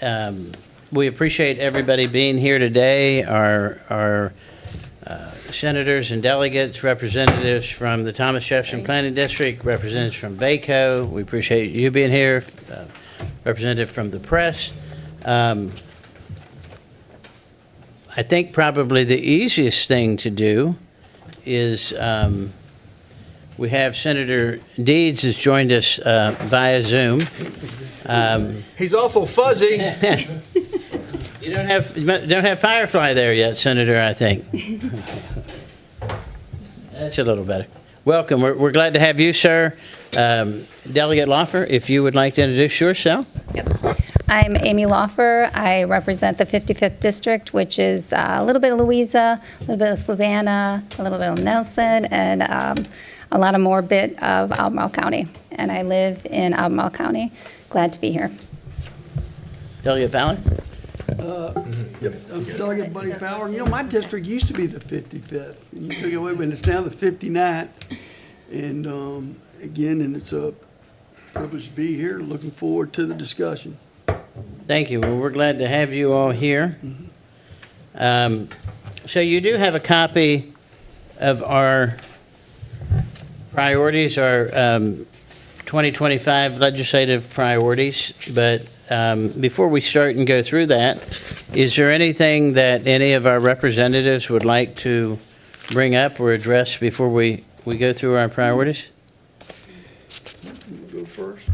We appreciate everybody being here today, our senators and delegates, representatives from the Thomas Jefferson Planning District, representatives from VACO. We appreciate you being here, representative from the press. I think probably the easiest thing to do is we have Senator Deeds has joined us via Zoom. He's awful fuzzy. You don't have Firefly there yet, Senator, I think. That's a little better. Welcome. We're glad to have you, sir. Delegate Laufer, if you would like to introduce yourself. Yep. I'm Amy Laufer. I represent the 55th District, which is a little bit of Louisa, a little bit of Fluvanna, a little bit of Nelson, and a lot of more bit of Albemarle County. And I live in Albemarle County. Glad to be here. Delegate Fowler? Yep, I'm Delegate Buddy Fowler. You know, my district used to be the 55th. And you took it away, but it's now the 59th. And again, it's a privilege to be here. Looking forward to the discussion. Thank you. Well, we're glad to have you all here. So you do have a copy of our priorities, our 2025 legislative priorities, but before we start and go through that, is there anything that any of our representatives would like to bring up or address before we go through our priorities? You go first.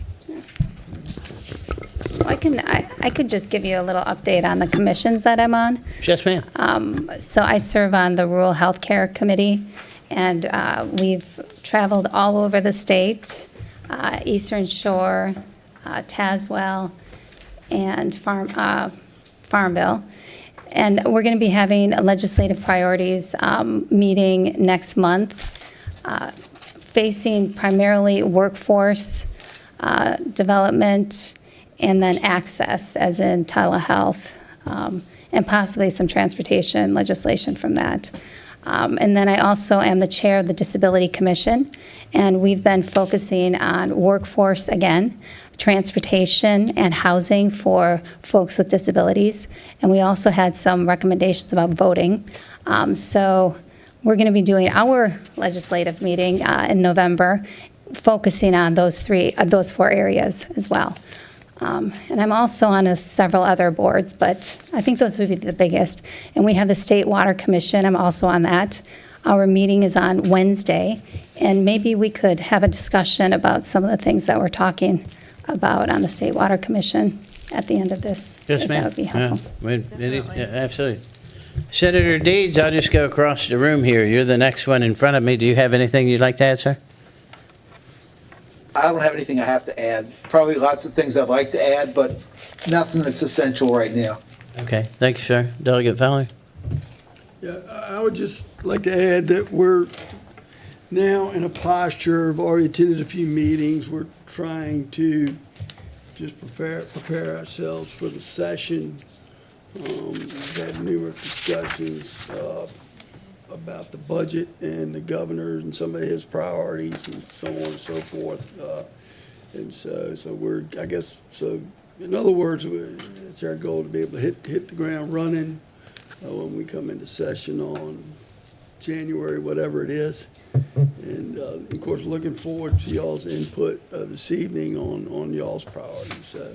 I could just give you a little update on the commissions that I'm on. Yes, ma'am. So I serve on the Rural Healthcare Committee, and we've traveled all over the state, Eastern Shore, Tazewell, and Farmville. And we're going to be having a legislative priorities meeting next month, facing primarily workforce development, and then access, as in telehealth, and possibly some transportation legislation from that. And then I also am the chair of the Disability Commission, and we've been focusing on workforce again, transportation, and housing for folks with disabilities. And we also had some recommendations about voting. So we're going to be doing our legislative meeting in November, focusing on those four areas as well. And I'm also on several other boards, but I think those would be the biggest. And we have the State Water Commission. I'm also on that. Our meeting is on Wednesday, and maybe we could have a discussion about some of the things that we're talking about on the State Water Commission at the end of this. Yes, ma'am. That would be helpful. Yeah, absolutely. Senator Deeds, I'll just go across the room here. You're the next one in front of me. Do you have anything you'd like to add, sir? I don't have anything I have to add. Probably lots of things I'd like to add, but nothing that's essential right now. Okay, thank you, sir. Delegate Fowler? Yeah, I would just like to add that we're now in a posture, I've already attended a few meetings. We're trying to just prepare ourselves for the session. We've had numerous discussions about the budget and the governor and some of his priorities and so on and so forth. And so we're, I guess, so in other words, it's our goal to be able to hit the ground running when we come into session on January, whatever it is. And of course, looking forward to y'all's input this evening on y'all's priorities. So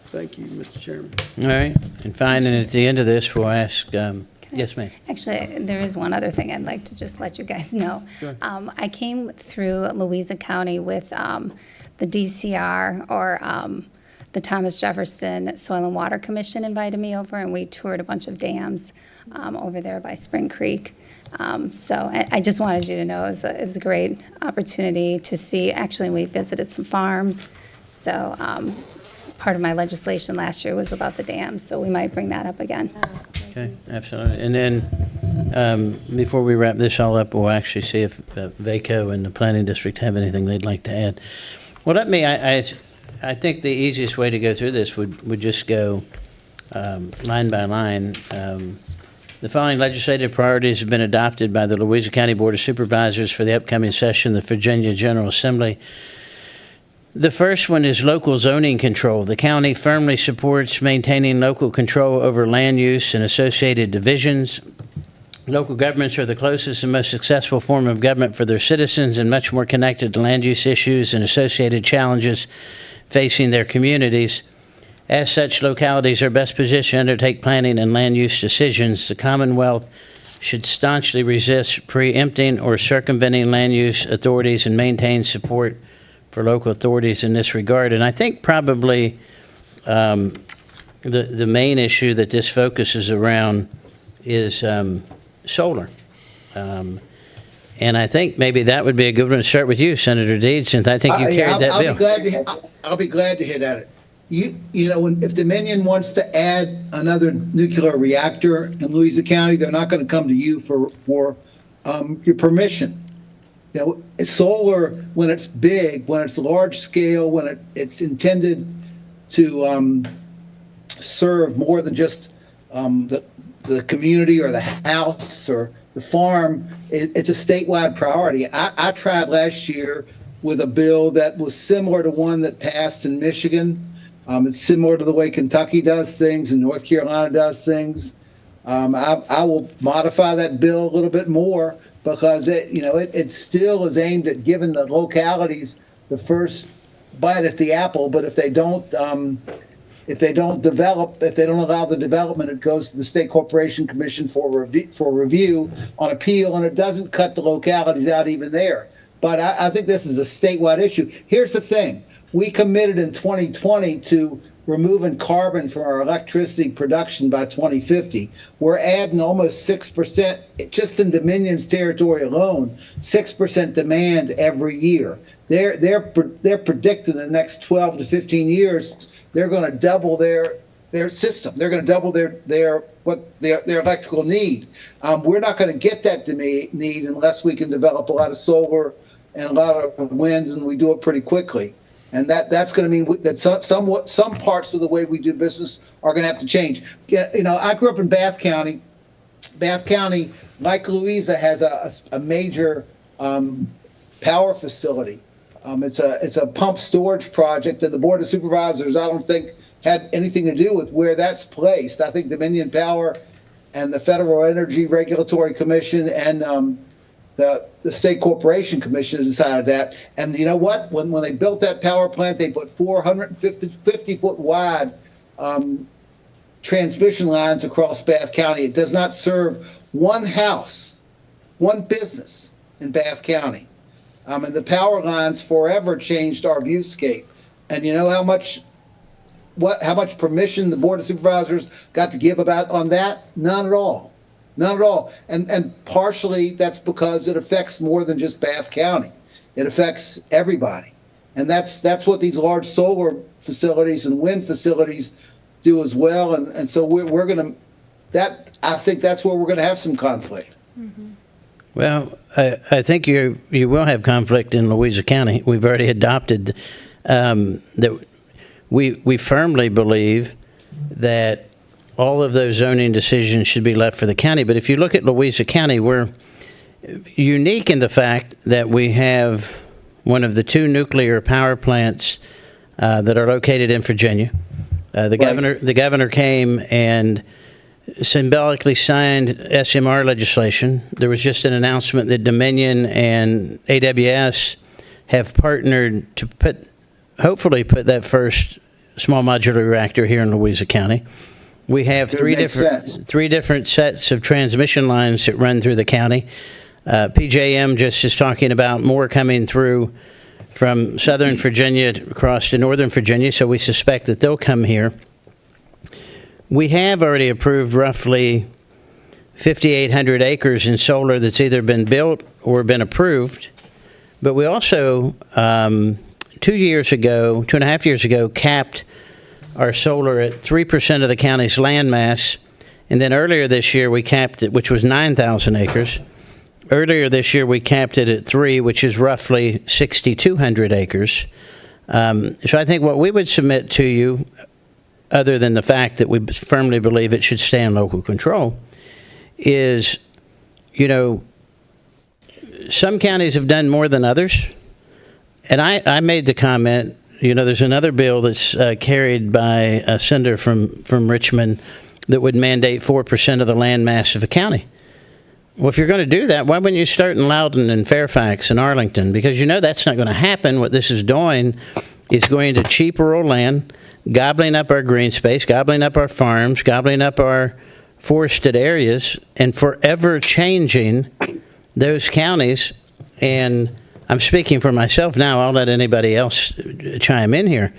thank you, Mr. Chairman. All right, and fine, and at the end of this, we'll ask, yes, ma'am. Actually, there is one other thing I'd like to just let you guys know. Sure. I came through Louisa County with the DCR, or the Thomas Jefferson Soil and Water Commission invited me over, and we toured a bunch of dams over there by Spring Creek. So I just wanted you to know it was a great opportunity to see. Actually, we visited some farms. So part of my legislation last year was about the dams, so we might bring that up again. Okay, absolutely. And then, before we wrap this all up, we'll actually see if VACO and the Planning District have anything they'd like to add. Well, I think the easiest way to go through this would just go line by line. The following legislative priorities have been adopted by the Louisa County Board of Supervisors for the upcoming session of the Virginia General Assembly. The first one is local zoning control. The county firmly supports maintaining local control over land use and associated divisions. Local governments are the closest and most successful form of government for their citizens and much more connected to land use issues and associated challenges facing their communities. As such, localities are best positioned to undertake planning and land use decisions. The Commonwealth should staunchly resist preempting or circumventing land use authorities and maintain support for local authorities in this regard. And I think probably the main issue that this focuses around is solar. And I think maybe that would be a good one to start with you, Senator Deeds, since I think you carried that bill. I'll be glad to hit at it. You know, if Dominion wants to add another nuclear reactor in Louisa County, they're not going to come to you for your permission. You know, solar, when it's big, when it's large scale, when it's intended to serve more than just the community or the house or the farm, it's a statewide priority. I tried last year with a bill that was similar to one that passed in Michigan. It's similar to the way Kentucky does things and North Carolina does things. I will modify that bill a little bit more because it still is aimed at giving the localities the first bite at the apple. But if they don't develop, if they don't allow the development, it goes to the State Corporation Commission for review on appeal, and it doesn't cut the localities out even there. But I think this is a statewide issue. Here's the thing. We committed in 2020 to removing carbon from our electricity production by 2050. We're adding almost 6%, just in Dominion's territory alone, 6% demand every year. They're predicting the next 12 to 15 years, they're going to double their system. They're going to double their electrical need. We're not going to get that need unless we can develop a lot of solar and a lot of wind, and we do it pretty quickly. And that's going to mean that some parts of the way we do business are going to have to change. You know, I grew up in Bath County. Bath County, like Louisa, has a major power facility. It's a pump storage project, and the Board of Supervisors, I don't think, had anything to do with where that's placed. I think Dominion Power and the Federal Energy Regulatory Commission and the State Corporation Commission decided that. And you know what? When they built that power plant, they put 450-foot wide transmission lines across Bath County. It does not serve one house, one business in Bath County. And the power lines forever changed our viewscape. And you know how much permission the Board of Supervisors got to give on that? None at all. None at all. And partially that's because it affects more than just Bath County. It affects everybody. And that's what these large solar facilities and wind facilities do as well. And so we're going to, I think that's where we're going to have some conflict. Mm-hmm. Well, I think you will have conflict in Louisa County. We've already adopted that we firmly believe that all of those zoning decisions should be left for the county. But if you look at Louisa County, we're unique in the fact that we have one of the two nuclear power plants that are located in Virginia. The governor came and symbolically signed SMR legislation. There was just an announcement that Dominion and AWS have partnered to hopefully put that first small modular reactor here in Louisa County. We have three different sets of transmission lines that run through the county. PJM just is talking about more coming through from Southern Virginia across to Northern Virginia, so we suspect that they'll come here. We have already approved roughly 5,800 acres in solar that's either been built or been approved. But we also, 2.5 years ago, capped our solar at 3% of the county's land mass. And then earlier this year, we capped it, which was 9,000 acres. Earlier this year, we capped it at 3, which is roughly 6,200 acres. So I think what we would submit to you, other than the fact that we firmly believe it should stay in local control, is, you know, some counties have done more than others. And I made the comment there's another bill that's carried by a senator from Richmond that would mandate 4% of the land mass of a county. Well, if you're going to do that, why wouldn't you start in Loudoun and Fairfax and Arlington? Because that's not going to happen. What this is doing is going to cheap rural land, gobbling up our green space, gobbling up our farms, gobbling up our forested areas, and forever changing those counties. And I'm speaking for myself now. I'll let anybody else chime in here.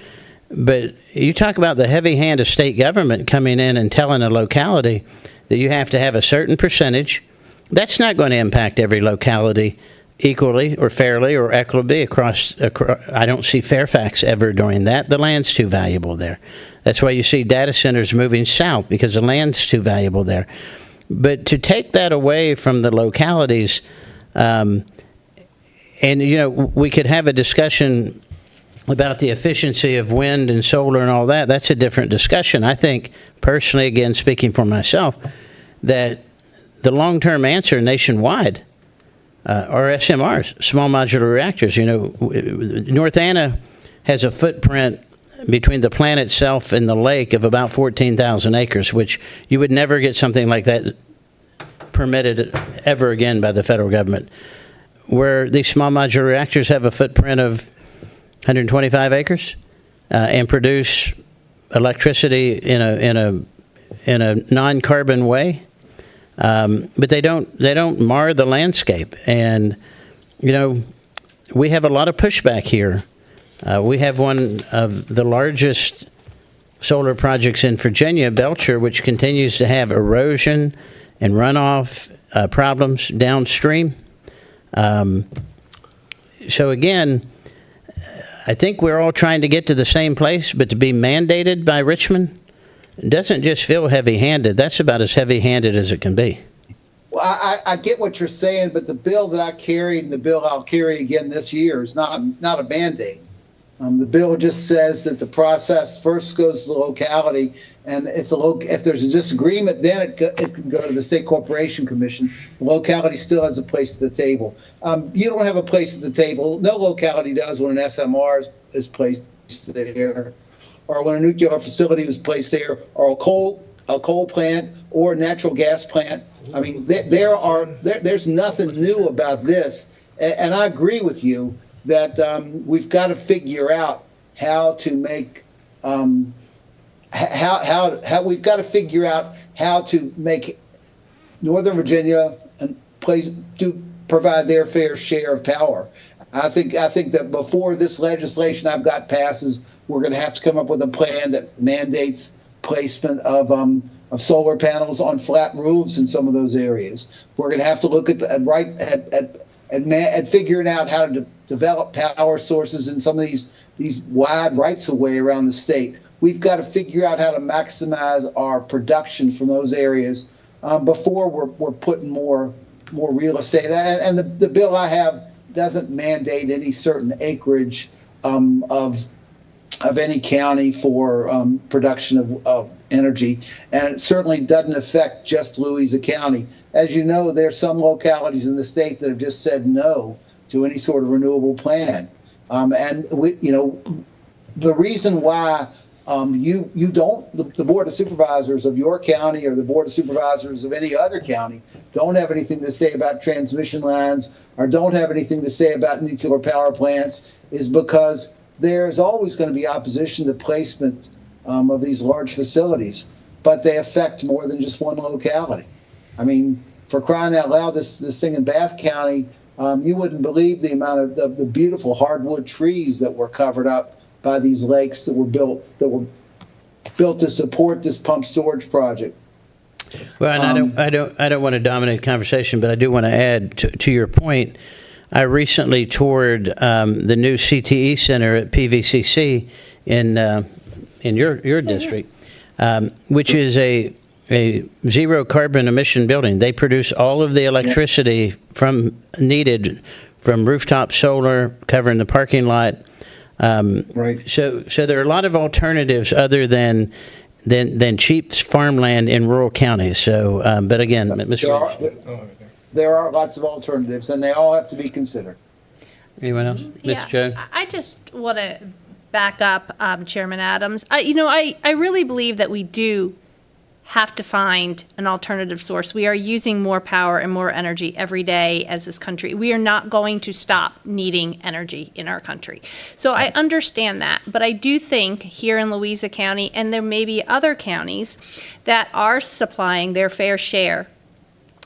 But you talk about the heavy hand of state government coming in and telling a locality that you have to have a certain percentage. That's not going to impact every locality equally or fairly or equitably across. I don't see Fairfax ever doing that. The land's too valuable there. That's why you see data centers moving south, because the land's too valuable there. But to take that away from the localities, and we could have a discussion about the efficiency of wind and solar and all that. That's a different discussion. I think personally, again, speaking for myself, that the long-term answer nationwide are SMRs, small modular reactors. North Anna has a footprint between the plant itself and the lake of about 14,000 acres, which you would never get something like that permitted ever again by the federal government. Where these small modular reactors have a footprint of 125 acres and produce electricity in a non-carbon way. But they don't mar the landscape. And, we have a lot of pushback here. We have one of the largest solar projects in Virginia, Belcher, which continues to have erosion and runoff problems downstream. So again, I think we're all trying to get to the same place, but to be mandated by Richmond doesn't just feel heavy-handed. That's about as heavy-handed as it can be. Well, I get what you're saying, but the bill that I carried and the bill I'll carry again this year is not a Band-Aid. The bill just says that the process first goes to the locality, and if there's a disagreement, then it can go to the State Corporation Commission. The locality still has a place at the table. You don't have a place at the table. No locality does when an SMR is placed there, or when a nuclear facility is placed there, or a coal plant or a natural gas plant. I mean, there's nothing new about this, and I agree with you that we've got to figure out how to make how we've got to figure out how to make Northern Virginia provide their fair share of power. I think that before this legislation I've got passes, we're going to have to come up with a plan that mandates placement of solar panels on flat roofs in some of those areas. We're going to have to look at figuring out how to develop power sources in some of these wide rights of way around the state. We've got to figure out how to maximize our production from those areas before we're putting more real estate. And the bill I have doesn't mandate any certain acreage of any county for production of energy, and it certainly doesn't affect just Louisa County. As you know, there are some localities in the state that have just said no to any sort of renewable plan, and the reason why you don't, the Board of Supervisors of your county or the Board of Supervisors of any other county don't have anything to say about transmission lines or don't have anything to say about nuclear power plants is because there's always going to be opposition to placement of these large facilities, but they affect more than just one locality. I mean, for crying out loud, this thing in Bath County, you wouldn't believe the amount of the beautiful hardwood trees that were covered up by these lakes that were built to support this pump storage project. Well, and I don't want to dominate the conversation, but I do want to add to your point. I recently toured the new CTE center at PVCC in your district, which is a zero carbon emission building. They produce all of the electricity needed from rooftop solar covering the parking lot. Right. So there are a lot of alternatives other than cheap farmland in rural counties. So, but again, Mr. There are lots of alternatives, and they all have to be considered. Anyone else? Mr. Joe? I just want to back up Chairman Adams. I really believe that we do have to find an alternative source. We are using more power and more energy every day as this country. We are not going to stop needing energy in our country. So I understand that, but I do think here in Louisa County, and there may be other counties that are supplying their fair share.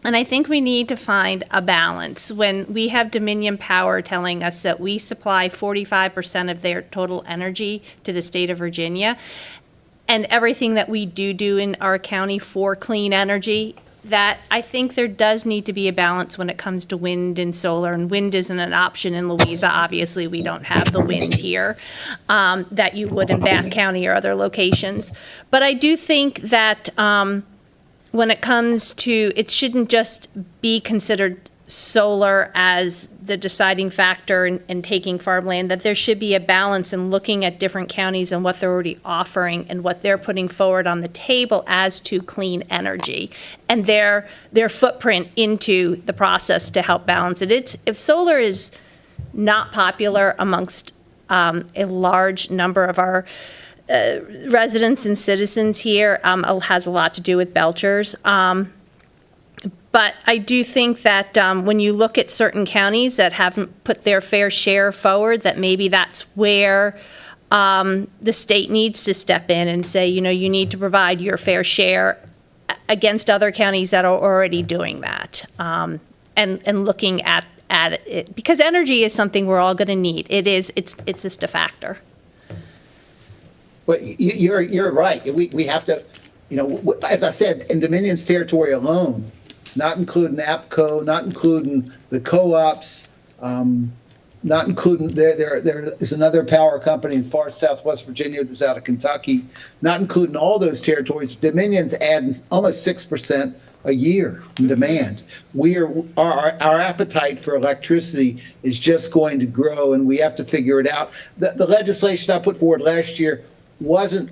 And I think we need to find a balance. When we have Dominion Power telling us that we supply 45% of their total energy to the state of Virginia, and everything that we do in our county for clean energy, that I think there does need to be a balance when it comes to wind and solar. And wind isn't an option in Louisa. Obviously, we don't have the wind here that you would in Bath County or other locations. But I do think that when it comes to, it shouldn't just be considered solar as the deciding factor in taking farmland, that there should be a balance in looking at different counties and what they're already offering and what they're putting forward on the table as to clean energy and their footprint into the process to help balance it. If solar is not popular amongst a large number of our residents and citizens here, has a lot to do with Belchers. But I do think that when you look at certain counties that haven't put their fair share forward, that maybe that's where the state needs to step in and say, you need to provide your fair share against other counties that are already doing that. And looking at it, because energy is something we're all going to need. It's just a factor. Well, you're right. We have to, as I said, in Dominion's territory alone, not including APCO, not including the co-ops, not including there is another power company in far southwest Virginia that's out of Kentucky, not including all those territories. Dominion's adding almost 6% a year in demand. Our appetite for electricity is just going to grow, and we have to figure it out. The legislation I put forward last year wasn't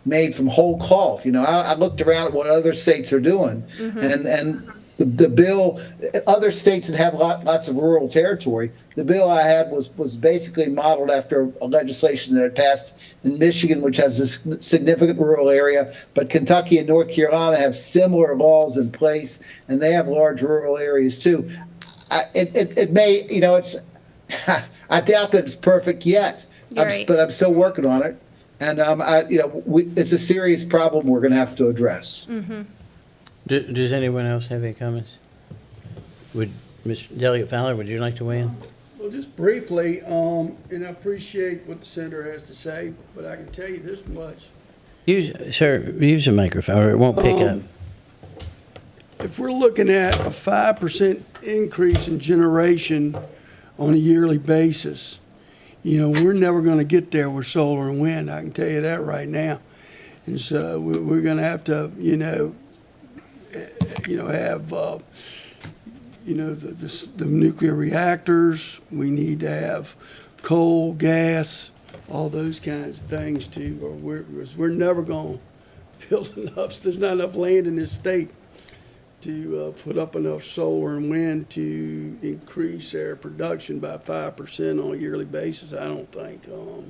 made from whole cloth. I looked around at what other states are doing, and the bill, other states that have lots of rural territory, the bill I had was basically modeled after a legislation that had passed in Michigan, which has this significant rural area, but Kentucky and North Carolina have similar laws in place, and they have large rural areas too. It may, it's, I doubt that it's perfect yet, Right. but I'm still working on it. And it's a serious problem we're going to have to address. Does anyone else have any comments? Would Mr. Delegate Fowler, would you like to weigh in? Well, just briefly, and I appreciate what the senator has to say, but I can tell you this much. Use the microphone, or it won't pick up. If we're looking at a 5% increase in generation on a yearly basis, we're never going to get there with solar and wind. I can tell you that right now. And so we're going to have to, have, the nuclear reactors. We need to have coal, gas, all those kinds of things too. Or we're never going to build enough. There's not enough land in this state to put up enough solar and wind to increase their production by 5% on a yearly basis. I don't think. Well,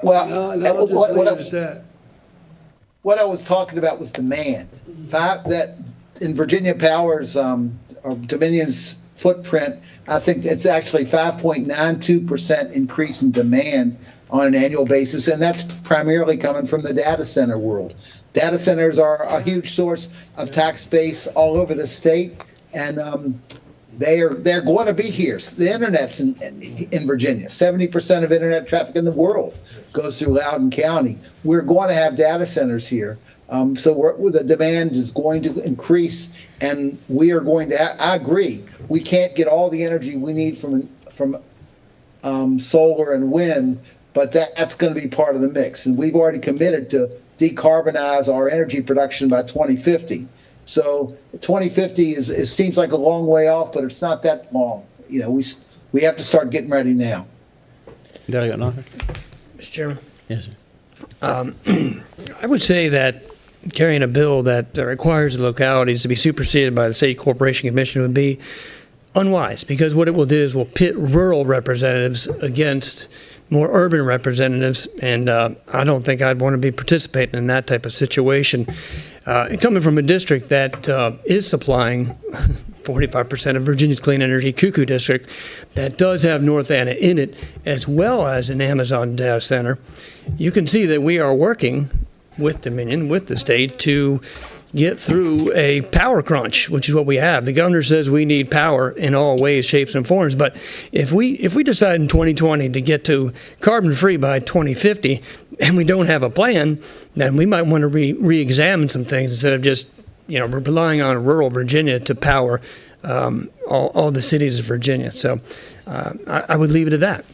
I'll just leave it at that. What I was talking about was demand. That in Virginia Power's or Dominion's footprint, I think it's actually 5.92% increase in demand on an annual basis, and that's primarily coming from the data center world. Data centers are a huge source of tax base all over the state, and they're going to be here. The internet's in Virginia. 70% of internet traffic in the world goes through Loudoun County. We're going to have data centers here, so the demand is going to increase, and we are going to. I agree. We can't get all the energy we need from solar and wind, but that's going to be part of the mix, and we've already committed to decarbonize our energy production by 2050. So 2050 seems like a long way off, but it's not that long. We have to start getting ready now. Delegate Knocker? Mr. Chairman, Yes, sir. I would say that carrying a bill that requires the localities to be superseded by the State Corporation Commission would be unwise, because what it will do is will pit rural representatives against more urban representatives, and I don't think I'd want to be participating in that type of situation. Coming from a district that is supplying 45% of Virginia's clean energy, Cuckoo District, that does have North Anna in it, as well as an Amazon data center, you can see that we are working with Dominion, with the state, to get through a power crunch, which is what we have. The governor says we need power in all ways, shapes, and forms. But if we decide in 2020 to get to carbon-free by 2050, and we don't have a plan, then we might want to re-examine some things instead of just, relying on rural Virginia to power all the cities of Virginia. So I would leave it at that.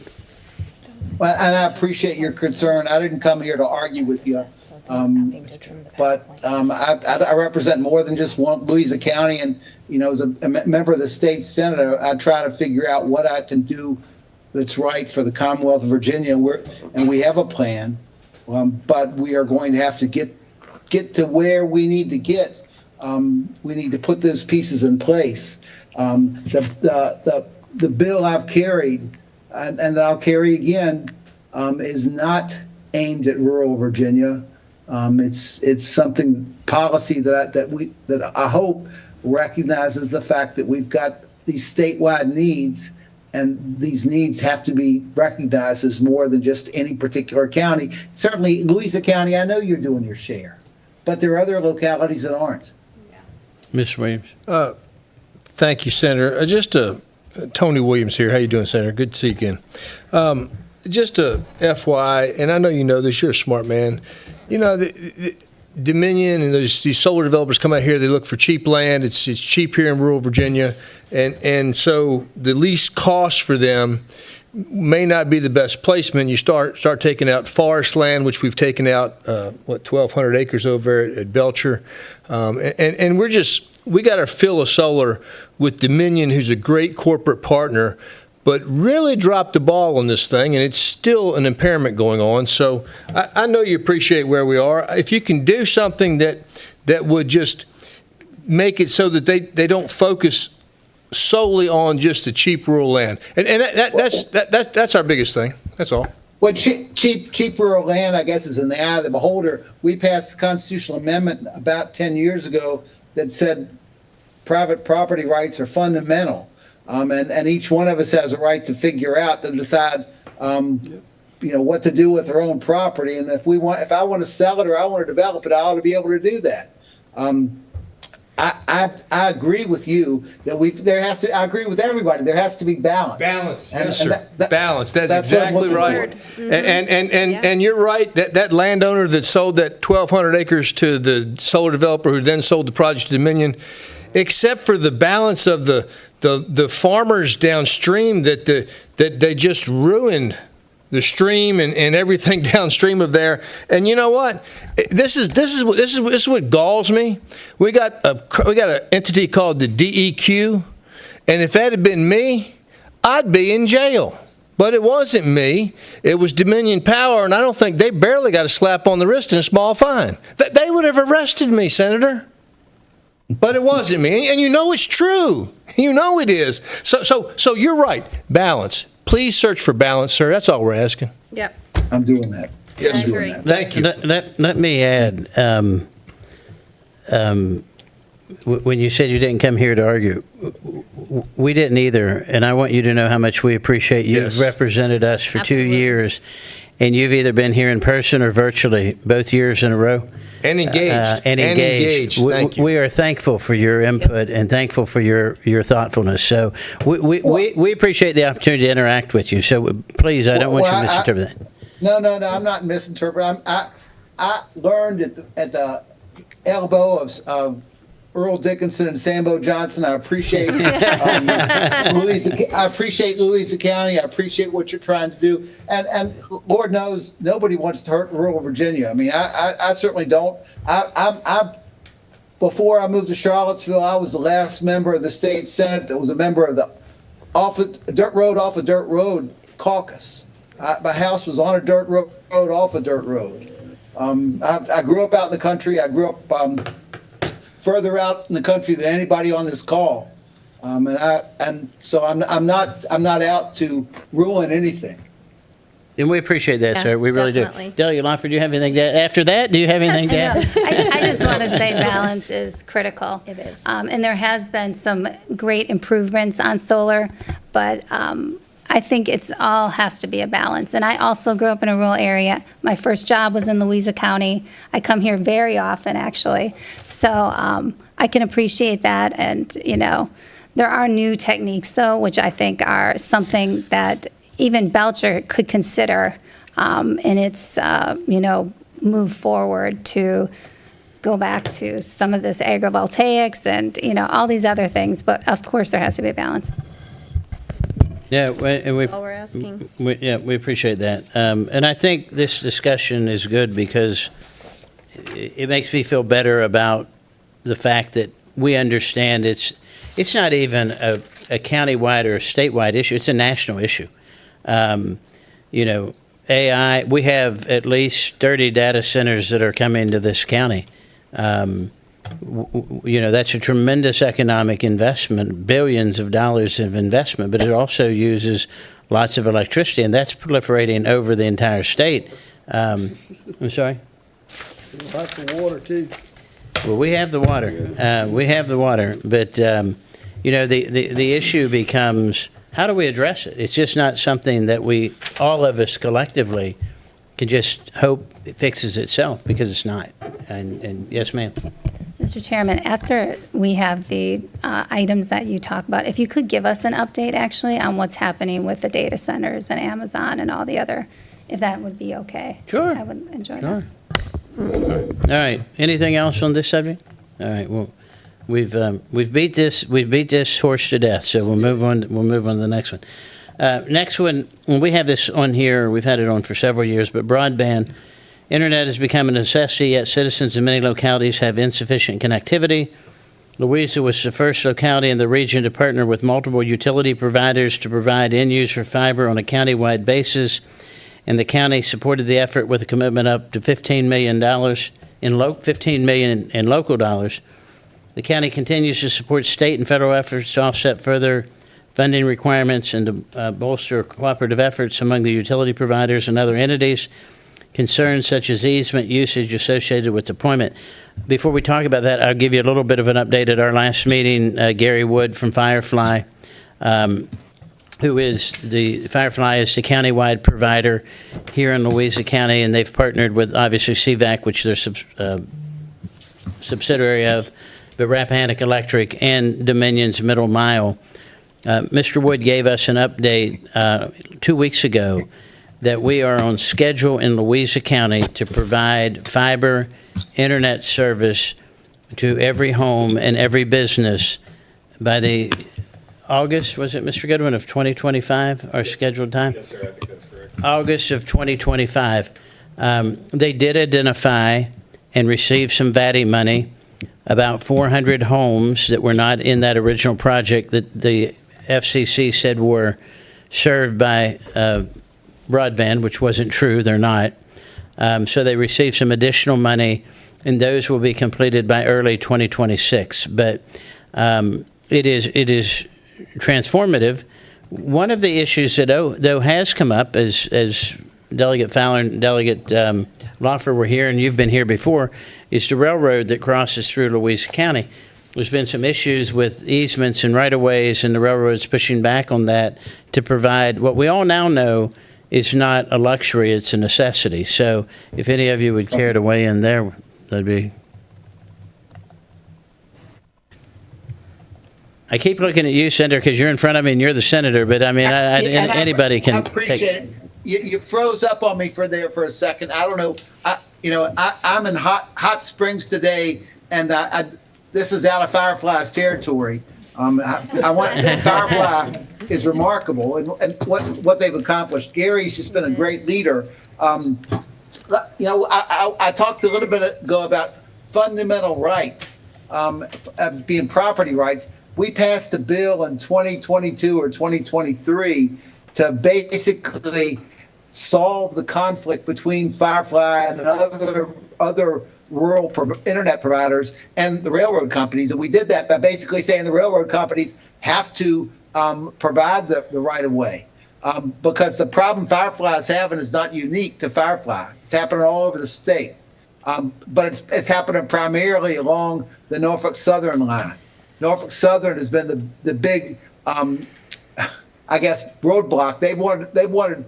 Well, and I appreciate your concern. I didn't come here to argue with you. But I represent more than just Louisa County, and as a member of the state Senate, I try to figure out what I can do that's right for the Commonwealth of Virginia. And we have a plan, but we are going to have to get to where we need to get. We need to put those pieces in place. The bill I've carried, and I'll carry again, is not aimed at rural Virginia. It's something policy that I hope recognizes the fact that we've got these statewide needs, and these needs have to be recognized as more than just any particular county. Certainly, Louisa County, I know you're doing your share, but there are other localities that aren't. Mr. Williams. Thank you, Senator. Tony Williams here. How you doing, Senator? Good to see you again. Just a FYI, and I know you know this, you're a smart man. The Dominion and these solar developers come out here, they look for cheap land. It's cheap here in rural Virginia. And so the least cost for them may not be the best placement. You start taking out forest land, which we've taken out, 1,200 acres over at Belcher. And we got our fill of solar with Dominion, who's a great corporate partner, but really dropped the ball on this thing, and it's still an impairment going on. So I know you appreciate where we are. If you can do something that would just make it so that they don't focus solely on just the cheap rural land, and that's our biggest thing. That's all. Well, cheap rural land, I guess, is in the eye of the beholder. We passed a constitutional amendment about 10 years ago that said private property rights are fundamental. And each one of us has a right to figure out to decide, what to do with our own property. And if I want to sell it or I want to develop it, I ought to be able to do that. I agree with you that I agree with everybody. There has to be balance. Balance, And- yes, and sir. that- Balance. That's what I'm exactly looking right. for. And you're right. That landowner that sold that 1,200 acres to the solar developer who then sold the project to Dominion, except for the balance of the farmers downstream that they just ruined the stream and everything downstream of there. And you know what? This is what galls me. We got an entity called the DEQ, and if that had been me, I'd be in jail. But it wasn't me. It was Dominion Power, and I don't think they barely got a slap on the wrist and a small fine. They would have arrested me, Senator. But it wasn't me, and you know it's true. You know it is. So you're right. Balance. Please search for balance, sir. That's all we're asking. Yep. I'm doing that. Yes, I sir. agree. Thank you. Let me add, when you said you didn't come here to argue, we didn't either, and I want you to know how much we appreciate you. Yes. You've represented us for Absolutely. 2 years, and you've either been here in person or virtually, both years in a row. And engaged. And engaged. Thank you. We are thankful for your input and thankful for your thoughtfulness. So we appreciate the opportunity to interact with you. So please, I don't want you to misinterpret that. No, I'm not misinterpreting. I learned at the elbow of Earl Dickinson and Sambo Johnson. I appreciate Louisa. I appreciate Louisa County. I appreciate what you're trying to do. And Lord knows nobody wants to hurt rural Virginia. I mean, I certainly don't. Before I moved to Charlottesville, I was the last member of the state Senate that was a member of the dirt road caucus. My house was on a dirt road off a dirt road. I grew up out in the country. I grew up further out in the country than anybody on this call, and so I'm not out to ruin anything. And we appreciate that, Yeah, sir. We really definitely. do. Delia Lofford, do you have anything to add? After that, do you have anything to I know. add? I just want to say balance is critical. It is. And there has been some great improvements on solar, but I think it's all has to be a balance. And I also grew up in a rural area. My first job was in Louisa County. I come here very often, actually. So I can appreciate that. And, there are new techniques, though, which I think are something that even Belcher could consider in its, move forward to go back to some of this agrivoltaics and, all these other things. But of course, there has to be a balance. Yeah, and we, All we're asking. we appreciate that. And I think this discussion is good because it makes me feel better about the fact that we understand it's not even a countywide or a statewide issue. It's a national issue. AI, we have at least 30 data centers that are coming to this county. That's a tremendous economic investment, billions of dollars of investment, but it also uses lots of electricity, and that's proliferating over the entire state. I'm sorry? Lots of water, too. Well, we have the water. We have the water, but the issue becomes how do we address it? It's just not something that all of us collectively, can just hope it fixes itself because it's not. And yes, ma'am. Mr. Chairman, after we have the items that you talk about, if you could give us an update actually on what's happening with the data centers and Amazon and all the other, if that would be okay. Sure. I would enjoy Sure. that. All right. Anything else on this subject? All right. Well, we've beat this horse to death. So we'll move on. We'll move on to the next one. Next one. When we have this on here, we've had it on for several years. But broadband, internet has become a necessity. Yet citizens in many localities have insufficient connectivity. Louisa was the first locality in the region to partner with multiple utility providers to provide end-user fiber on a countywide basis. And the county supported the effort with a commitment up to $15 million $15 million in local dollars. The county continues to support state and federal efforts to offset further funding requirements and to bolster cooperative efforts among the utility providers and other entities. Concerns such as easement usage associated with deployment. Before we talk about that, I'll give you a little bit of an update. At our last meeting, Gary Wood from Firefly, who is Firefly is the countywide provider here in Louisa County, and they've partnered with, obviously, CVAC, which they're subsidiary of, but Rappahannock Electric and Dominion's Middle Mile. Mr. Wood gave us an update 2 weeks ago that we are on schedule in Louisa County to provide fiber internet service to every home and every business by the August, was it, Mr. Goodwin, of 2025, our scheduled time? Yes, sir, I think that's correct. August of 2025. They did identify and receive some VATI money, about 400 homes that were not in that original project that the FCC said were served by broadband, which wasn't true. They're not. So they received some additional money, and those will be completed by early 2026. But it is transformative. One of the issues that though has come up as Delegate Fowler and Delegate Loeffler were here, and you've been here before, is the railroad that crosses through Louisa County. There's been some issues with easements and right-of-ways, and the railroad's pushing back on that to provide what we all now know is not a luxury, it's a necessity. So if any of you would care to weigh in there, that'd be... I keep looking at you, Senator, because you're in front of me and you're the senator, but I mean, anybody can I appreciate it. You froze up on me for a second. I don't know. I'm in Hot Springs today, and this is out of Firefly's territory. I want Firefly is remarkable and what they've accomplished. Gary's just been a great leader. I talked a little bit ago about fundamental rights being property rights. We passed a bill in 2022 or 2023 to basically solve the conflict between Firefly and other rural internet providers and the railroad companies. And we did that by basically saying the railroad companies have to provide the right of way. because the problem Firefly is having is not unique to Firefly. It's happening all over the state. But it's happening primarily along the Norfolk Southern line. Norfolk Southern has been the big, I guess, roadblock. They wanted.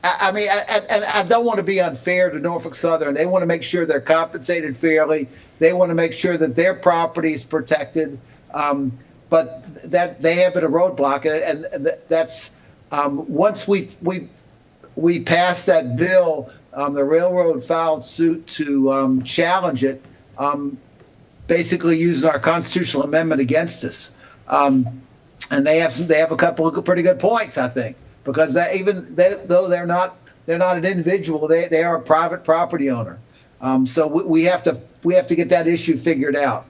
I mean, and I don't want to be unfair to Norfolk Southern. They want to make sure they're compensated fairly. They want to make sure that their property is protected. But that they have been a roadblock, and that's once we passed that bill. The railroad filed suit to challenge it, basically using our constitutional amendment against us. And they have a couple of pretty good points, I think, because though they're not an individual, they are a private property owner. So we have to get that issue figured out,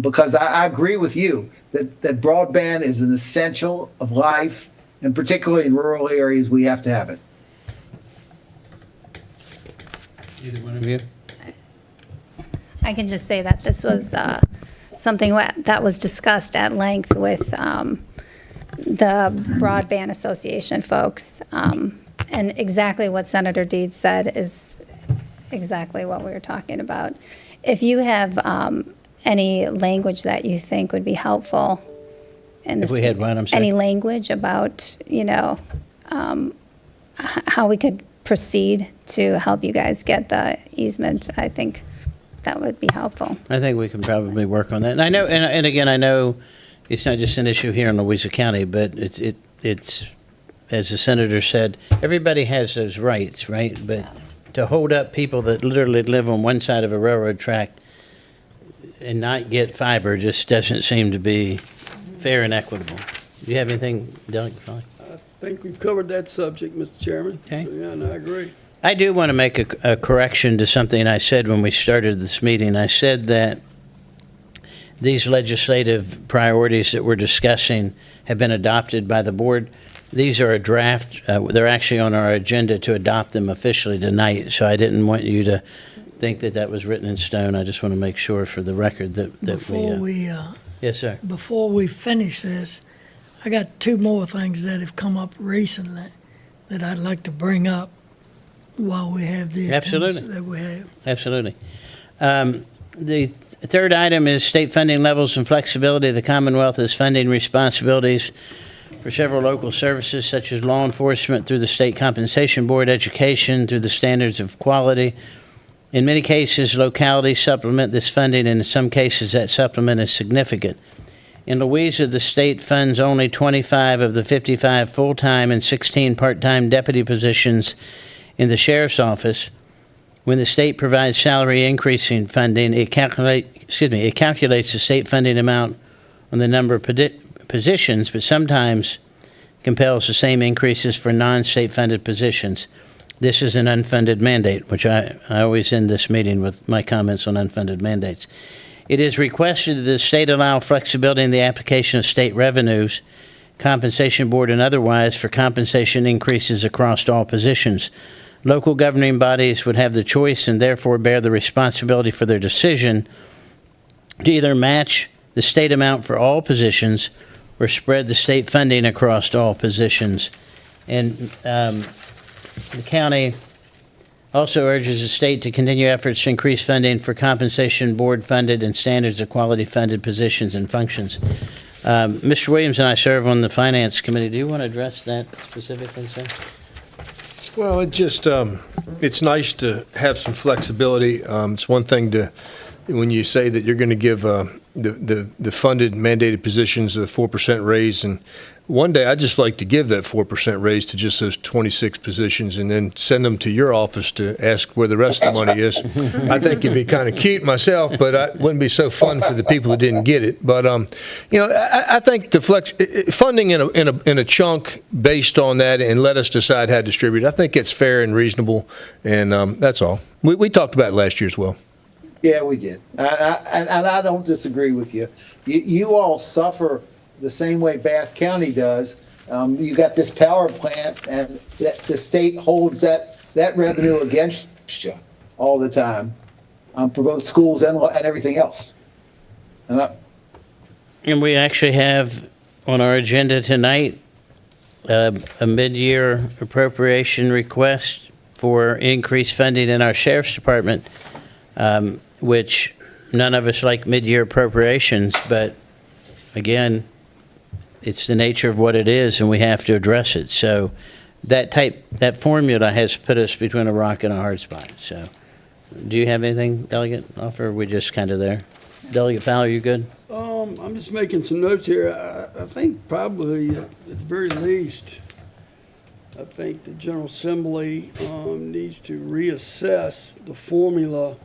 because I agree with you that broadband is an essential of life, and particularly in rural areas, we have to have it. Either one of you? I can just say that this was something that was discussed at length with the Broadband Association folks. And exactly what Senator Deeds said is exactly what we were talking about. If you have any language that you think would be helpful in this, If we had what, I'm sorry? any language about, how we could proceed to help you guys get the easement, I think that would be helpful. I think we can probably work on that. And I know, and again, I know it's not just an issue here in Louisa County, but it's, as the senator said, everybody has those rights, right? But to hold up people that literally live on one side of a railroad track and not get fiber just doesn't seem to be fair and equitable. Do you have anything, Delegate Foley? I think we've covered that subject, Mr. Chairman. Okay. So, yeah, and I agree. I do want to make a correction to something I said when we started this meeting. I said that these legislative priorities that we're discussing have been adopted by the board. These are a draft. They're actually on our agenda to adopt them officially tonight, so I didn't want you to think that that was written in stone. I just want to make sure for the record that Before we, Yes, sir. before we finish this, I got two more things that have come up recently that I'd like to bring up while we have the Absolutely. attendance that we have. Absolutely. The third item is state funding levels and flexibility. The Commonwealth is funding responsibilities for several local services such as law enforcement through the State Compensation Board, education through the standards of quality. In many cases, localities supplement this funding, and in some cases, that supplement is significant. In Louisa, the state funds only 25 of the 55 full-time and 16 part-time deputy positions in the sheriff's office. When the state provides salary increasing funding, it calculates the state funding amount on the number of positions, but sometimes compels the same increases for non-state funded positions. This is an unfunded mandate, which I always end this meeting with my comments on unfunded mandates. It is requested that the state allow flexibility in the application of state revenues, compensation board and otherwise, for compensation increases across all positions. Local governing bodies would have the choice and therefore bear the responsibility for their decision to either match the state amount for all positions or spread the state funding across all positions. And the county also urges the state to continue efforts to increase funding for compensation board-funded and standards of quality-funded positions and functions. Mr. Williams and I serve on the Finance Committee. Do you want to address that specifically, sir? Well, it's nice to have some flexibility. It's one thing when you say that you're going to give the funded mandated positions a 4% raise, and one day I'd just like to give that 4% raise to just those 26 positions and then send them to your office to ask where the rest of the money is. I think it'd be kind of cute myself, but it wouldn't be so fun for the people that didn't get it. But I think the funding in a chunk based on that, and let us decide how to distribute it. I think it's fair and reasonable, and that's all. We talked about it last year as well. Yeah, we did. And I don't disagree with you. You all suffer the same way Bath County does. You got this power plant, and the state holds that revenue against you all the time for both schools and everything else. And we actually have on our agenda tonight a mid-year appropriation request for increased funding in our sheriff's department, which none of us like mid-year appropriations, but again, it's the nature of what it is, and we have to address it. So that formula has put us between a rock and a hard spot. So do you have anything, Delegate Offer? Or are we just kind of there? Delegate Fowler, you good? I'm just making some notes here. I think probably at the very least, I think the General Assembly needs to reassess the formula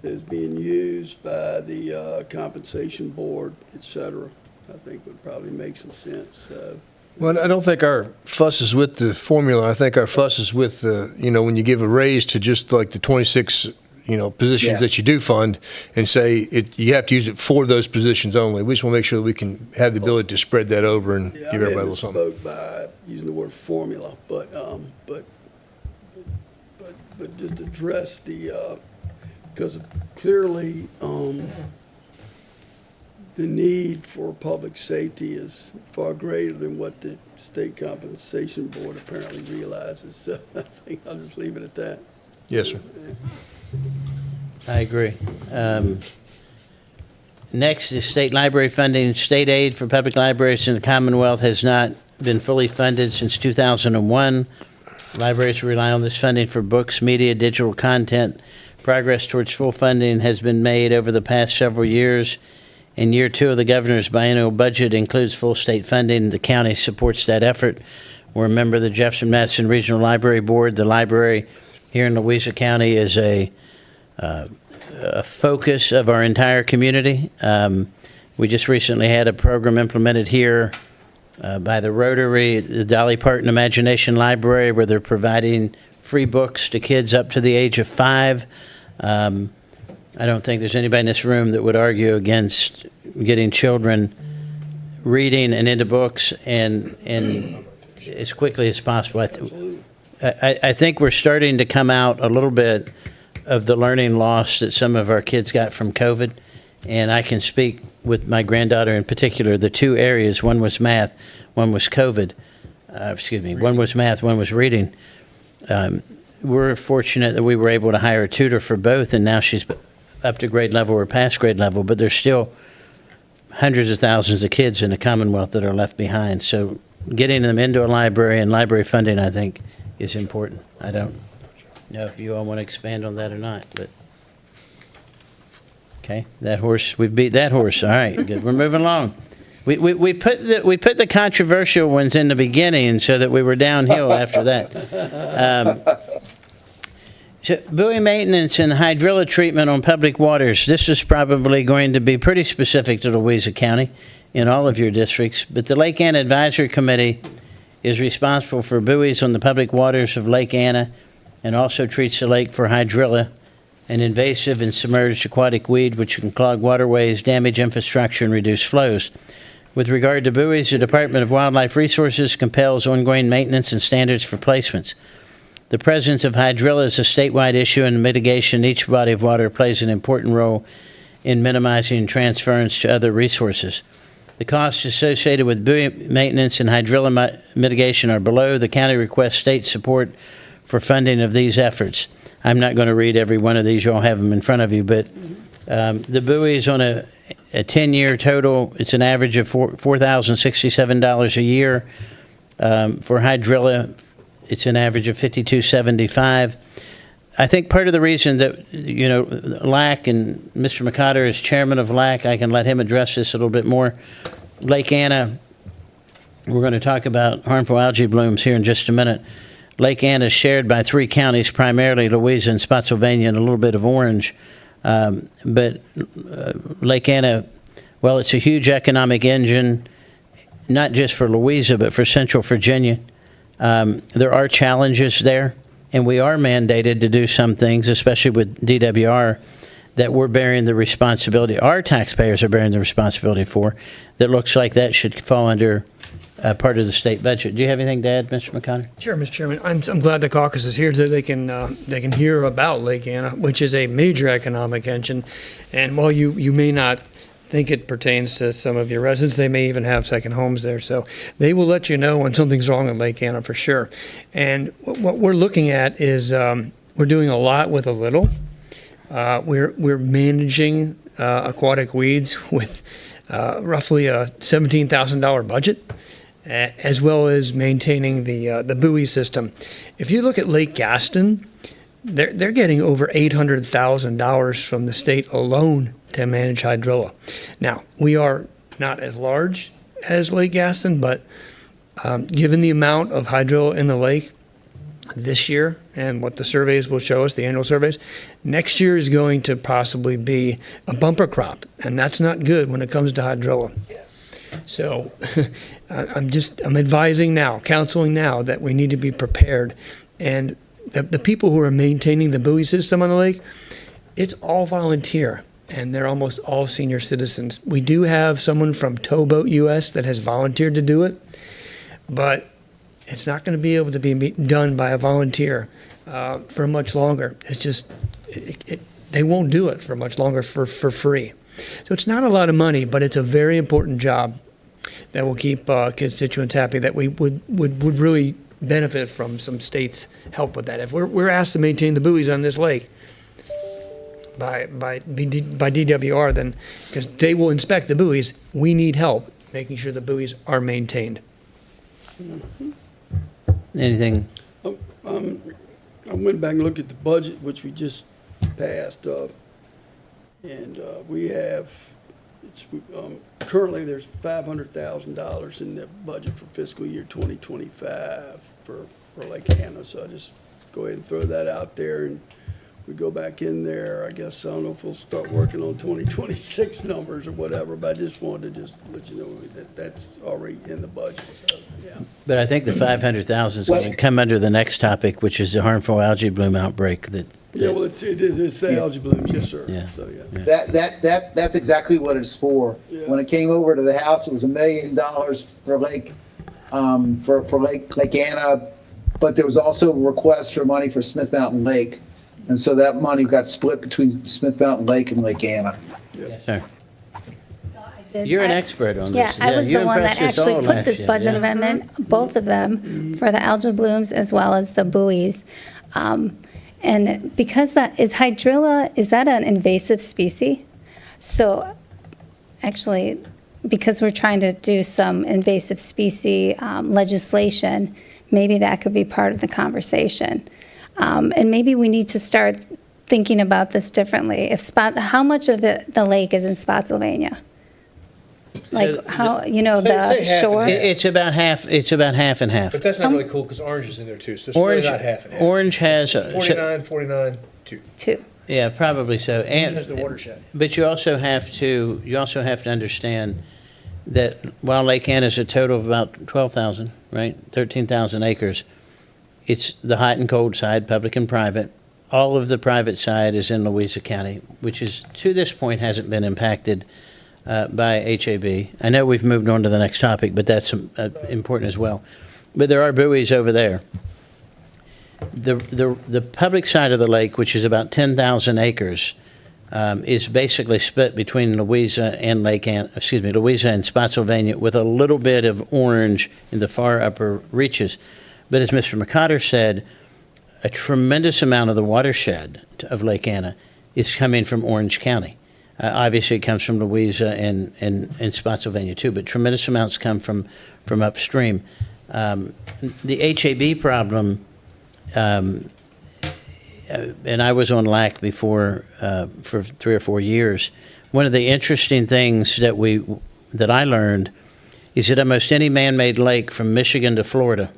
that is being used by the compensation board, et cetera. I think would probably make some sense. Well, I don't think our fuss is with the formula. I think our fuss is with the, when you give a raise to just like the 26, positions Yeah. that you do fund and say you have to use it for those positions only. We just want to make sure that we can have the ability to spread that over and Yeah, give I everybody a may have little something. misspoke by using the word formula, but just address the, because clearly, the need for public safety is far greater than what the state compensation board apparently realizes. So I think I'll just leave it at that. Yes, sir. I agree. Next is state library funding. State aid for public libraries in the Commonwealth has not been fully funded since 2001. Libraries rely on this funding for books, media, digital content. Progress towards full funding has been made over the past several years. In year 2 of the governor's biennial budget includes full state funding. The county supports that effort. We're a member of the Jefferson Madison Regional Library Board. The library here in Louisa County is a focus of our entire community. We just recently had a program implemented here by the Rotary, the Dolly Parton Imagination Library, where they're providing free books to kids up to the age of 5. I don't think there's anybody in this room that would argue against getting children reading and into books and as quickly as possible. I think we're starting to come out a little bit of the learning loss that some of our kids got from COVID. And I can speak with my granddaughter in particular, the 2 areas, one was math, one was COVID. One was math, one was reading. We're fortunate that we were able to hire a tutor for both, and now she's up to grade level or past grade level, but there's still hundreds of thousands of kids in the Commonwealth that are left behind. So getting them into a library and library funding, I think, is important. I don't know if you all want to expand on that or not, but okay, that horse, we beat that horse. All right, good. We're moving along. We put the controversial ones in the beginning so that we were downhill after that. So buoy maintenance and hydrilla treatment on public waters. This is probably going to be pretty specific to Louisa County in all of your districts, but the Lake Anna Advisory Committee is responsible for buoys on the public waters of Lake Anna and also treats the lake for hydrilla, an invasive and submerged aquatic weed which can clog waterways, damage infrastructure, and reduce flows. With regard to buoys, the Department of Wildlife Resources compels ongoing maintenance and standards for placements. The presence of hydrilla is a statewide issue, and mitigation in each body of water plays an important role in minimizing transference to other resources. The costs associated with buoy maintenance and hydrilla mitigation are below. The county requests state support for funding of these efforts. I'm not going to read every one of these. You all have them in front of you, but the buoy is on a 10-year total. It's an average of $4,067 a year. For hydrilla, it's an average of $5,275. I think part of the reason that, LAC and Mr. McCotter is chairman of LAC, I can let him address this a little bit more. Lake Anna, we're going to talk about harmful algae blooms here in just a minute. Lake Anna is shared by 3 counties, primarily Louisa and Spotsylvania, and a little bit of Orange. But Lake Anna, well, it's a huge economic engine, not just for Louisa, but for Central Virginia. There are challenges there, and we are mandated to do some things, especially with DWR, that we're bearing the responsibility, our taxpayers are bearing the responsibility for, that looks like that should fall under part of the state budget. Do you have anything to add, Mr. McConnell? Sure, Mr. Chairman. I'm glad the caucus is here so they can hear about Lake Anna, which is a major economic engine. And while you may not think it pertains to some of your residents. They may even have second homes there. So they will let you know when something's wrong in Lake Anna for sure. And what we're looking at is we're doing a lot with a little. We're managing aquatic weeds with roughly a $17,000 budget, as well as maintaining the buoy system. If you look at Lake Gaston, they're getting over $800,000 from the state alone to manage hydrilla. Now, we are not as large as Lake Gaston, but given the amount of hydrilla in the lake this year and what the surveys will show us, the annual surveys, next year is going to possibly be a bumper crop, and that's not good when it comes to hydrilla. So I'm advising now, counseling now that we need to be prepared. And the people who are maintaining the buoy system on the lake, it's all volunteer, and they're almost all senior citizens. We do have someone from Towboat US that has volunteered to do it, but it's not going to be able to be done by a volunteer for much longer. It's just, they won't do it for much longer for free. So it's not a lot of money, but it's a very important job that will keep constituents happy, that we would really benefit from some states' help with that. If we're asked to maintain the buoys on this lake by DWR, then, because they will inspect the buoys, we need help making sure the buoys are maintained. Anything? I went back and looked at the budget, which we just passed, and we have, currently there's $500,000 in the budget for fiscal year 2025 for Lake Anna. So I just go ahead and throw that out there, and we go back in there. I guess, I don't know if we'll start working on 2026 numbers or whatever, but I just wanted to just let you know that that's already in the budget, so, yeah. But I think the 500,000 is going to come under the next topic, which is the harmful algae bloom outbreak that. Yeah, well, it's the algae blooms, yes, sir. Yeah. So, yeah. That's exactly what it's for. Yeah. When it came over to the House, it was $1 million for Lake Anna, but there was also a request for money for Smith Mountain Lake. And so that money got split between Smith Mountain Lake and Lake Anna. Yes, sir. You're an expert on this. Yeah, I was you the one that impressed us actually all put last this year, budget yeah. amendment, both of them, for the algal blooms as well as the buoys. And because is hydrilla, is that an invasive species? So actually, because we're trying to do some invasive species legislation, maybe that could be part of the conversation. And maybe we need to start thinking about this differently. How much of the lake is in Spotsylvania? Like how, say the half and shore? half. It's about half. It's about half and half. But that's not really cool because Orange is in there too, so it's really Orange, not half and half. Orange has 49, 2. Two. Yeah, probably so. And Has the watershed. but you also have to understand that while Lake Anna is a total of about 12,000, right, 13,000 acres, it's the hot and cold side, public and private. All of the private side is in Louisa County, which is to this point hasn't been impacted by HAB. I know we've moved on to the next topic, but that's important as well. But there are buoys over there. The public side of the lake, which is about 10,000 acres, is basically split between Louisa and Louisa and Spotsylvania, with a little bit of Orange in the far upper reaches. But as Mr. McCotter said, a tremendous amount of the watershed of Lake Anna is coming from Orange County. Obviously, it comes from Louisa and Spotsylvania too, but tremendous amounts come from upstream. The HAB problem, and I was on LAC before for 3 or 4 years. One of the interesting things that I learned is that almost any man-made lake from Michigan to Florida,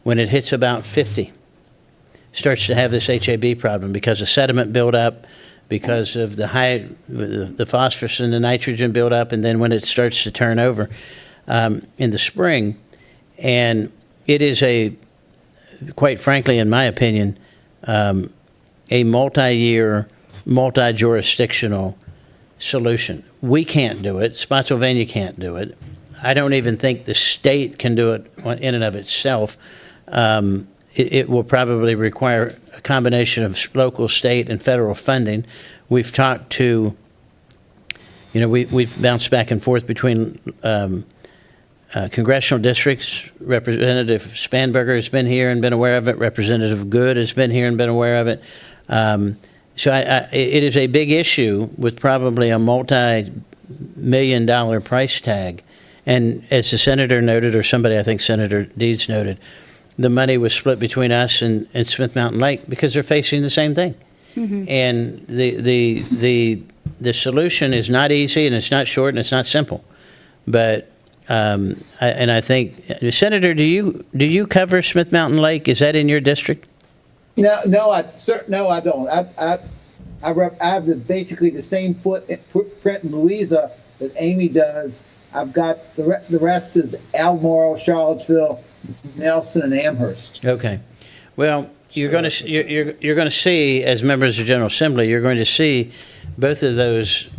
when it hits about 50, starts to have this HAB problem because of sediment buildup, because of the phosphorus and the nitrogen buildup, and then when it starts to turn over in the spring. And it is quite frankly, in my opinion, a multi-year, multi-jurisdictional solution. We can't do it. Spotsylvania can't do it. I don't even think the state can do it in and of itself. It will probably require a combination of local, state, and federal funding. We've talked to we've bounced back and forth between congressional districts. Representative Spanberger has been here and been aware of it. Representative Good has been here and been aware of it. So it is a big issue with probably a multi-million-dollar price tag. And as the senator noted, or somebody, I think Senator Deeds noted, the money was split between us and Smith Mountain Lake because they're facing the same thing. And the solution is not easy, and it's not short, and it's not simple. But I think, Senator, do you cover Smith Mountain Lake? Is that in your district? No, I don't. I have basically the same footprint in Louisa that Amy does. I've got the rest is Albemarle, Charlottesville, Nelson, and Amherst. Okay. Well, you're going to see, as members of the General Assembly, you're going to see both of those,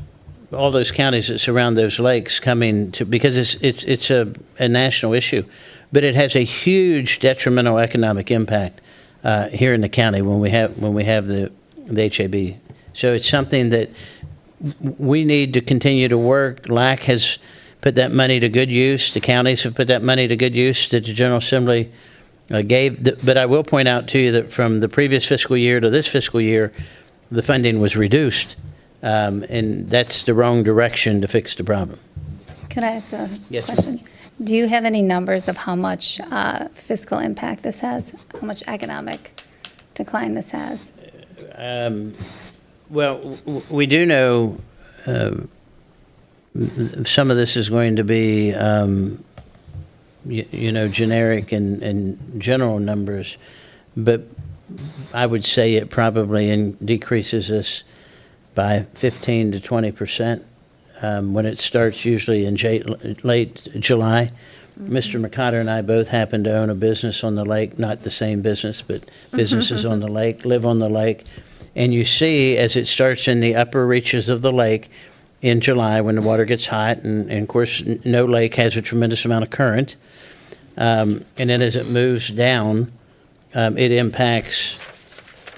all those counties that surround those lakes coming to, because it's a national issue, but it has a huge detrimental economic impact here in the county when we have the HAB. So it's something that we need to continue to work. LAC has put that money to good use. The counties have put that money to good use that the General Assembly gave. But I will point out to you that from the previous fiscal year to this fiscal year, the funding was reduced. And that's the wrong direction to fix the problem. Could I ask a Yes, ma'am. question? Do you have any numbers of how much fiscal impact this has? How much economic decline this has? Well, we do know some of this is going to be, generic and general numbers, but I would say it probably decreases us by 15 to 20% when it starts usually in late July. Mr. McCotter and I both happen to own a business on the lake, not the same business, but businesses on the lake, live on the lake. And you see as it starts in the upper reaches of the lake in July when the water gets hot, and of course no lake has a tremendous amount of current. And then as it moves down, it impacts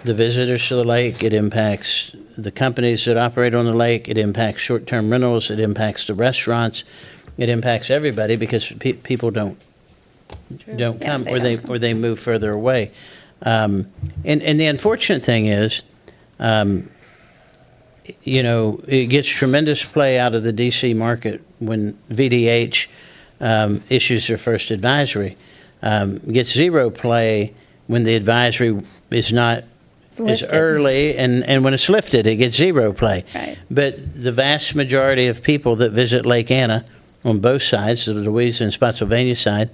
the visitors to the lake, it impacts the companies that operate on the lake, it impacts short-term rentals, it impacts the restaurants, it impacts everybody because people don't come, or they move further away. And the unfortunate thing is, it gets tremendous play out of the DC market when VDH issues their first advisory. Gets zero play when the advisory is not as early, and when it's lifted, it gets zero play. Right. But the vast majority of people that visit Lake Anna on both sides, the Louisa and Spotsylvania side,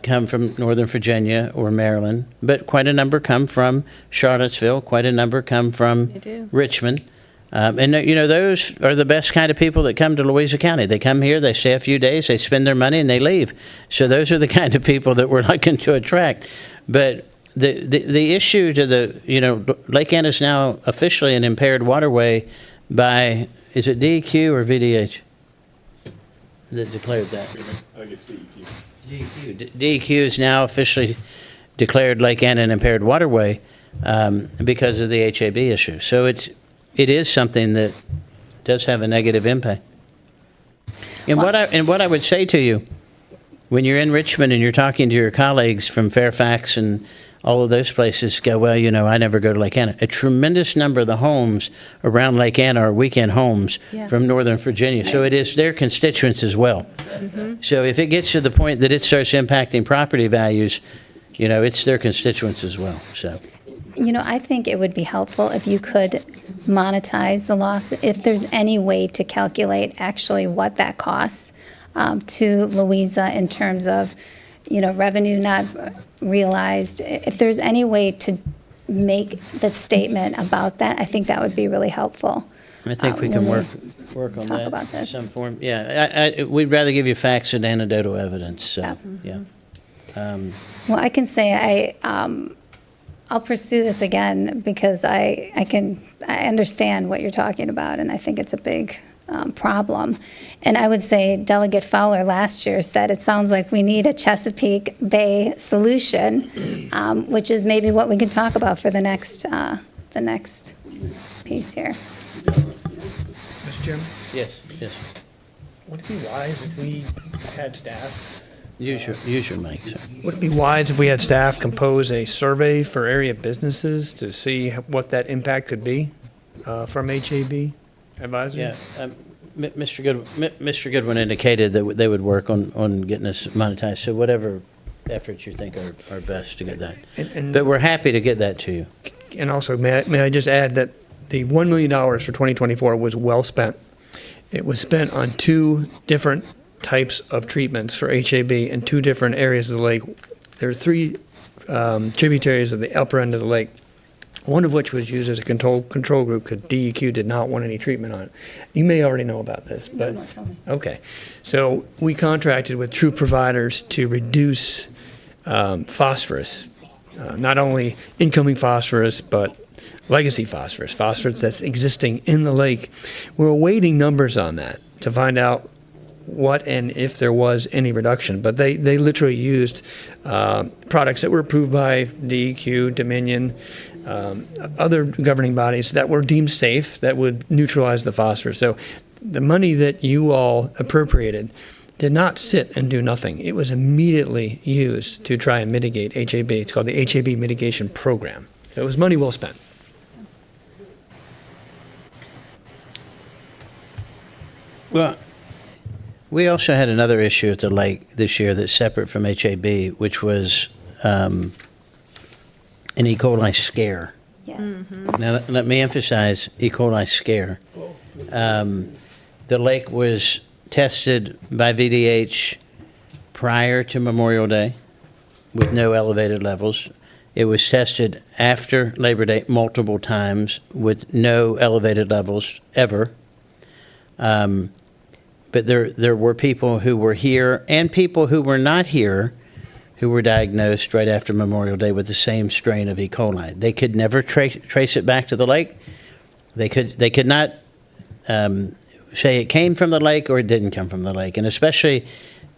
come from Northern Virginia or Maryland, but quite a number come from Charlottesville, quite a number come from Richmond. And those are the best kind of people that come to Louisa County. They come here, they stay a few days, they spend their money, and they leave. So those are the kind of people that we're looking to attract. But the issue to Lake Anna is now officially an impaired waterway by, is it DEQ or VDH that declared that? I think it's DEQ. DEQ is now officially declared Lake Anna an impaired waterway because of the HAB issue. So it is something that does have a negative impact. And what I would say to you, when you're in Richmond and you're talking to your colleagues from Fairfax and all of those places, go, well, I never go to Lake Anna. A tremendous number of the homes around Lake Anna are weekend homes from Northern Virginia. So it is their constituents as well. So if it gets to the point that it starts impacting property values, it's their constituents as well. So. I think it would be helpful if you could monetize the loss, if there's any way to calculate actually what that costs to Louisa in terms of, revenue not realized. If there's any way to make the statement about that, I think that would be really helpful. I think we can work on talk that about in this. some form. Yeah, we'd rather give you facts than anecdotal evidence. So, yeah. Well, I can say I'll pursue this again because I understand what you're talking about, and I think it's a big problem. And I would say Delegate Fowler last year said it sounds like we need a Chesapeake Bay solution, which is maybe what we can talk about for the next piece here. Mr. Chairman? Yes. Yes. Would it be wise if we had staff? Use your mic, sir. Would it be wise if we had staff compose a survey for area businesses to see what that impact could be from HAB advisory? Yeah, Mr. Goodwin indicated that they would work on getting us monetized, so whatever efforts you think are best to get that. And But we're happy to get that to you. And also, may I just add that the $1 million for 2024 was well spent. It was spent on 2 different types of treatments for HAB in 2 different areas of the lake. There are 3 tributaries of the upper end of the lake, one of which was used as a control group because DEQ did not want any treatment on it. You may already know about this, but okay. So we contracted with true providers to reduce phosphorus, not only incoming phosphorus, but legacy phosphorus that's existing in the lake. We're awaiting numbers on that to find out what and if there was any reduction. But they literally used products that were approved by DEQ, Dominion, other governing bodies that were deemed safe that would neutralize the phosphorus. So the money that you all appropriated did not sit and do nothing. It was immediately used to try and mitigate HAB. It's called the HAB Mitigation Program. So it was money well spent. Well, we also had another issue at the lake this year that's separate from HAB, which was an E. coli scare. Yes. Now, let me emphasize E. coli scare. The lake was tested by VDH prior to Memorial Day with no elevated levels. It was tested after Labor Day multiple times with no elevated levels ever. But there were people who were here and people who were not here who were diagnosed right after Memorial Day with the same strain of E. coli. They could never trace it back to the lake. They could not say it came from the lake or it didn't come from the lake. And especially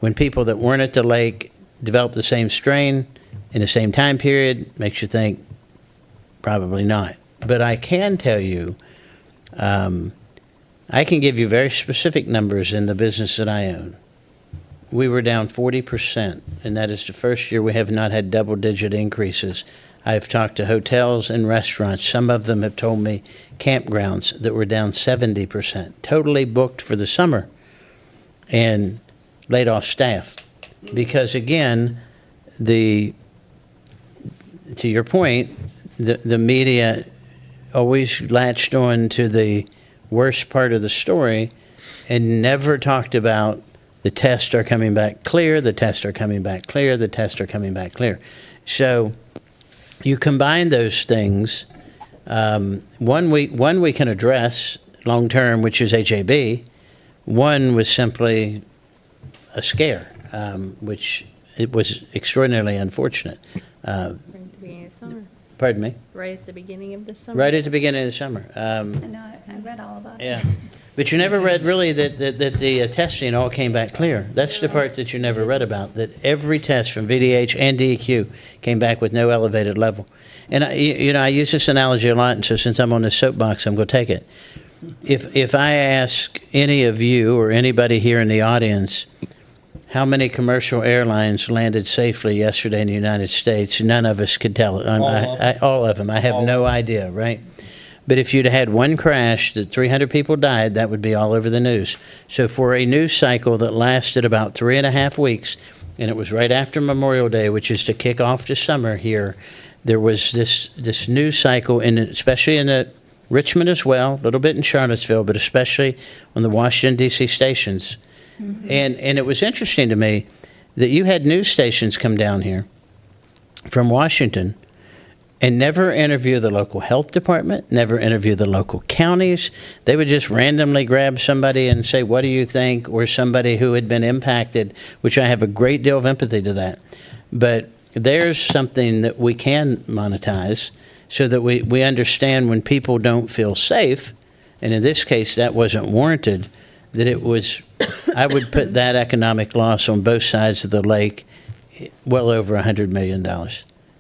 when people that weren't at the lake developed the same strain in the same time period, makes you think probably not. But I can tell you, I can give you very specific numbers in the business that I own. We were down 40%, and that is the first year we have not had double-digit increases. I've talked to hotels and restaurants. Some of them have told me campgrounds that were down 70%, totally booked for the summer, and laid off staff. Because again, to your point, the media always latched on to the worst part of the story and never talked about the tests are coming back clear, the tests are coming back clear, the tests are coming back clear. So you combine those things, one we can address long-term, which is HAB. One was simply a scare, which it was extraordinarily unfortunate. Right at the beginning of summer. Pardon me? Right at the beginning of the summer. Right at the beginning of the summer. I know, I read all about it. Yeah. But you never read really that the testing all came back clear. That's the part that you never read about, that every test from VDH and DEQ came back with no elevated level. And I use this analogy a lot, and so since I'm on this soapbox, I'm going to take it. If I ask any of you or anybody here in the audience, how many commercial airlines landed safely yesterday in the United States, none of us could tell it. All of them. I have no idea, right? But if you'd had one crash that 300 people died, that would be all over the news. So for a news cycle that lasted about 3.5 weeks, and it was right after Memorial Day, which is to kick off the summer here, there was this news cycle, especially in Richmond as well, a little bit in Charlottesville, but especially on the Washington, D.C. stations. Mm-hmm. And it was interesting to me that you had news stations come down here from Washington and never interview the local health department, never interview the local counties. They would just randomly grab somebody and say, what do you think? Or somebody who had been impacted, which I have a great deal of empathy to that. But there's something that we can monetize so that we understand when people don't feel safe, and in this case that wasn't warranted, that it was, I would put that economic loss on both sides of the lake well over $100 million.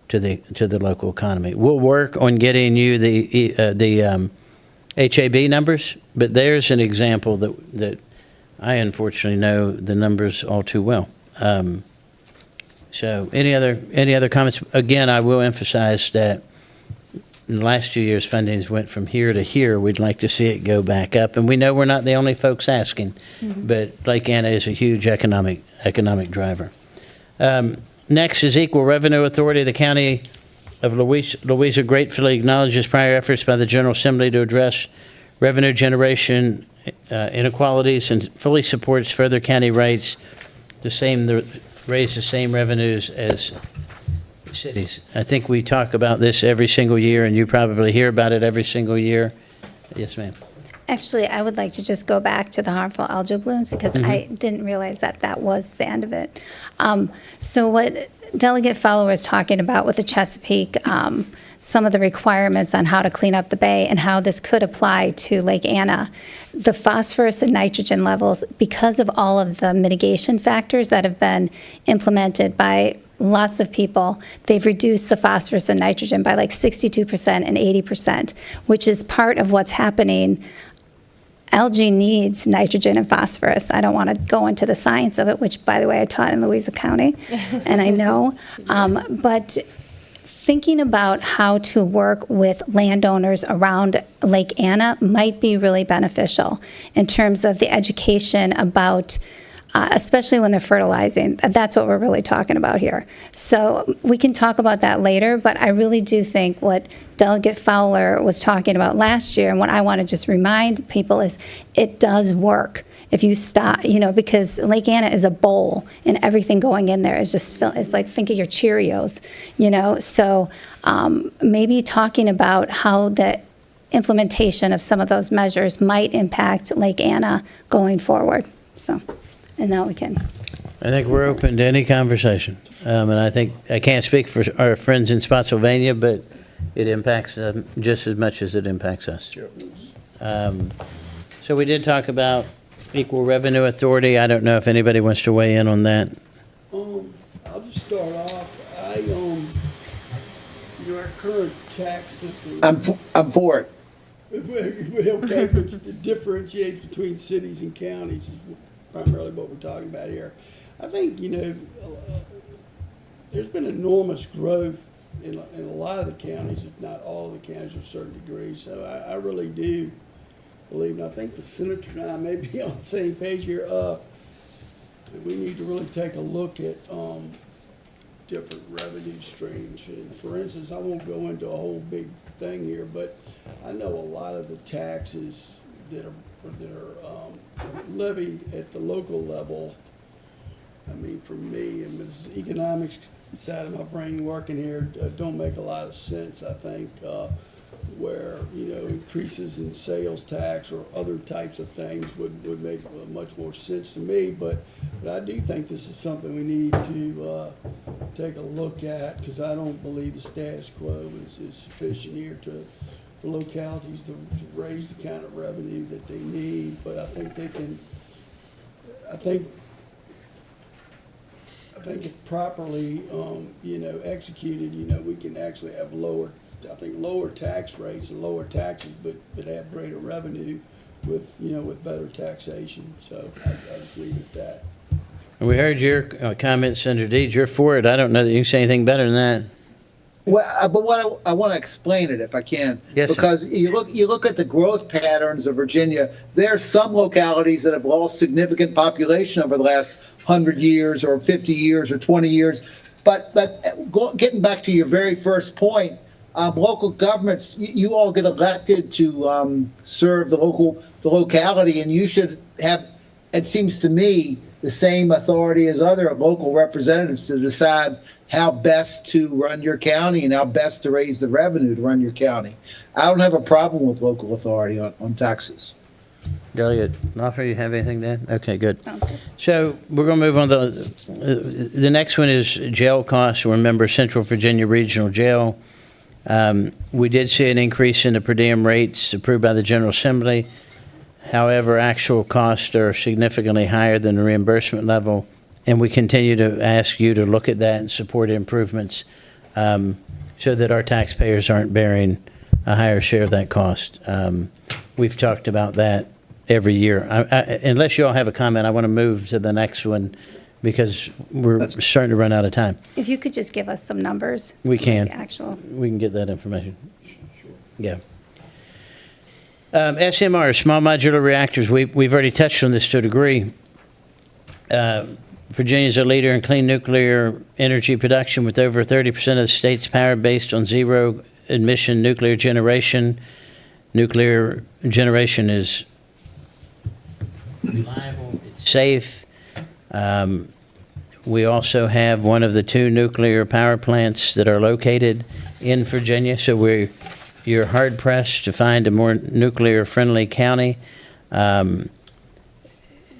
To the local economy. We'll work on getting you the HAB numbers, but there's an example that I unfortunately know the numbers all too well. So any other comments? Again, I will emphasize that in the last 2 years, fundings went from here to here. We'd like to see it go back up. And we know we're not the only folks asking, but Lake Anna is a huge economic driver. Next is Equal Revenue Authority. The County of Louisa gratefully acknowledges prior efforts by the General Assembly to address revenue generation inequalities and fully supports further county rights to raise the same revenues as cities. I think we talk about this every single year, and you probably hear about it every single year. Yes, ma'am. Actually, I would like to just go back to the harmful algal blooms because I didn't realize that was the end of it. So what Delegate Fowler was talking about with the Chesapeake, some of the requirements on how to clean up the bay and how this could apply to Lake Anna, the phosphorus and nitrogen levels, because of all of the mitigation factors that have been implemented by lots of people, they've reduced the phosphorus and nitrogen by like 62% and 80%, which is part of what's happening. Algae needs nitrogen and phosphorus. I don't want to go into the science of it, which, by the way, I taught in Louisa County, and I know. But thinking about how to work with landowners around Lake Anna might be really beneficial in terms of the education about especially when they're fertilizing. That's what we're really talking about here. So we can talk about that later, but I really do think what Delegate Fowler was talking about last year, and what I want to just remind people is it does work. If you stop, because Lake Anna is a bowl, and everything going in there is just, it's like, think of your Cheerios, So maybe talking about how the implementation of some of those measures might impact Lake Anna going forward. So. And now we can. I think we're open to any conversation. And I think, I can't speak for our friends in Spotsylvania, but it impacts them just as much as it impacts us. So we did talk about Equal Revenue Authority. I don't know if anybody wants to weigh in on that. I'll just start off. Our current tax system. I'm for it. Okay, but it differentiates between cities and counties is primarily what we're talking about here. I think, there's been enormous growth in a lot of the counties, if not all of the counties to a certain degree. So I really do believe, and I think the senator and I may be on the same page here, that we need to really take a look at different revenue streams. And for instance, I won't go into a whole big thing here, but I know a lot of the taxes that are levied at the local level. I mean, for me, and this economics side of my brain working here don't make a lot of sense. I think where increases in sales tax or other types of things would make much more sense to me. But I do think this is something we need to take a look at, because I don't believe the status quo is sufficient here for localities to raise the kind of revenue that they need. But I think they can. I think if properly, executed, we can actually have lower tax rates and lower taxes, but have greater revenue with better taxation. So I just leave it at that. We heard your comments, Senator Deeds. You're for it. I don't know that you can say anything better than that. Well, but what I want to explain it if I can, Yes, sir. because you look at the growth patterns of Virginia. There are some localities that have lost significant population over the last 100 years, or 50 years, or 20 years. But getting back to your very first point, local governments, you all get elected to serve the locality, and you should have, it seems to me, the same authority as other local representatives to decide how best to run your county and how best to raise the revenue to run your county. I don't have a problem with local authority on taxes. Delegate Knopfler, you have anything to add? Okay, good. So we're going to move on to the next one is jail costs. Remember, Central Virginia Regional Jail. We did see an increase in the per diem rates approved by the General Assembly. However, actual costs are significantly higher than the reimbursement level, and we continue to ask you to look at that and support improvements so that our taxpayers aren't bearing a higher share of that cost. We've talked about that every year. Unless you all have a comment, I want to move to the next one because we're starting to run out of time. If you could just give us some numbers. We can. The actual. We can get that information. Yeah. SMR, small modular reactors, we've already touched on this to a degree. Virginia's a leader in clean nuclear energy production with over 30% of the state's power based on zero emission nuclear generation. Nuclear generation is reliable, it's safe. We also have one of the 2 nuclear power plants that are located in Virginia, so you're hard pressed to find a more nuclear friendly county.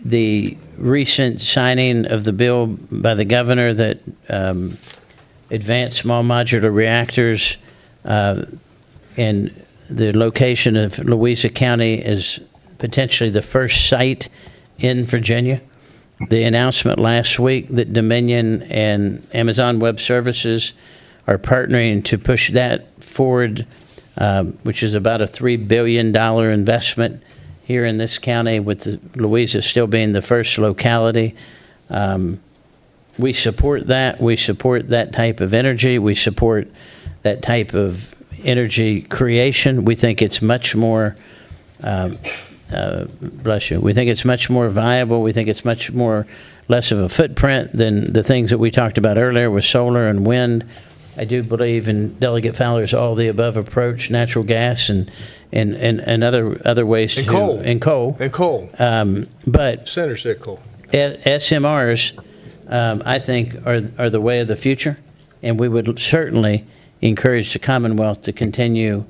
The recent signing of the bill by the governor that advanced small modular reactors and the location of Louisa County is potentially the first site in Virginia. The announcement last week that Dominion and Amazon Web Services are partnering to push that forward, which is about a $3 billion investment here in this county, with Louisa still being the first locality. We support that. We support that type of energy. We support that type of energy creation. We think it's much more, bless you, we think it's much more viable. We think it's much more less of a footprint than the things that we talked about earlier with solar and wind. I do believe in Delegate Fowler's all the above approach, natural gas and other ways And to coal. and coal. And coal. But Senator said coal. SMRs, I think, are the way of the future, and we would certainly encourage the Commonwealth to continue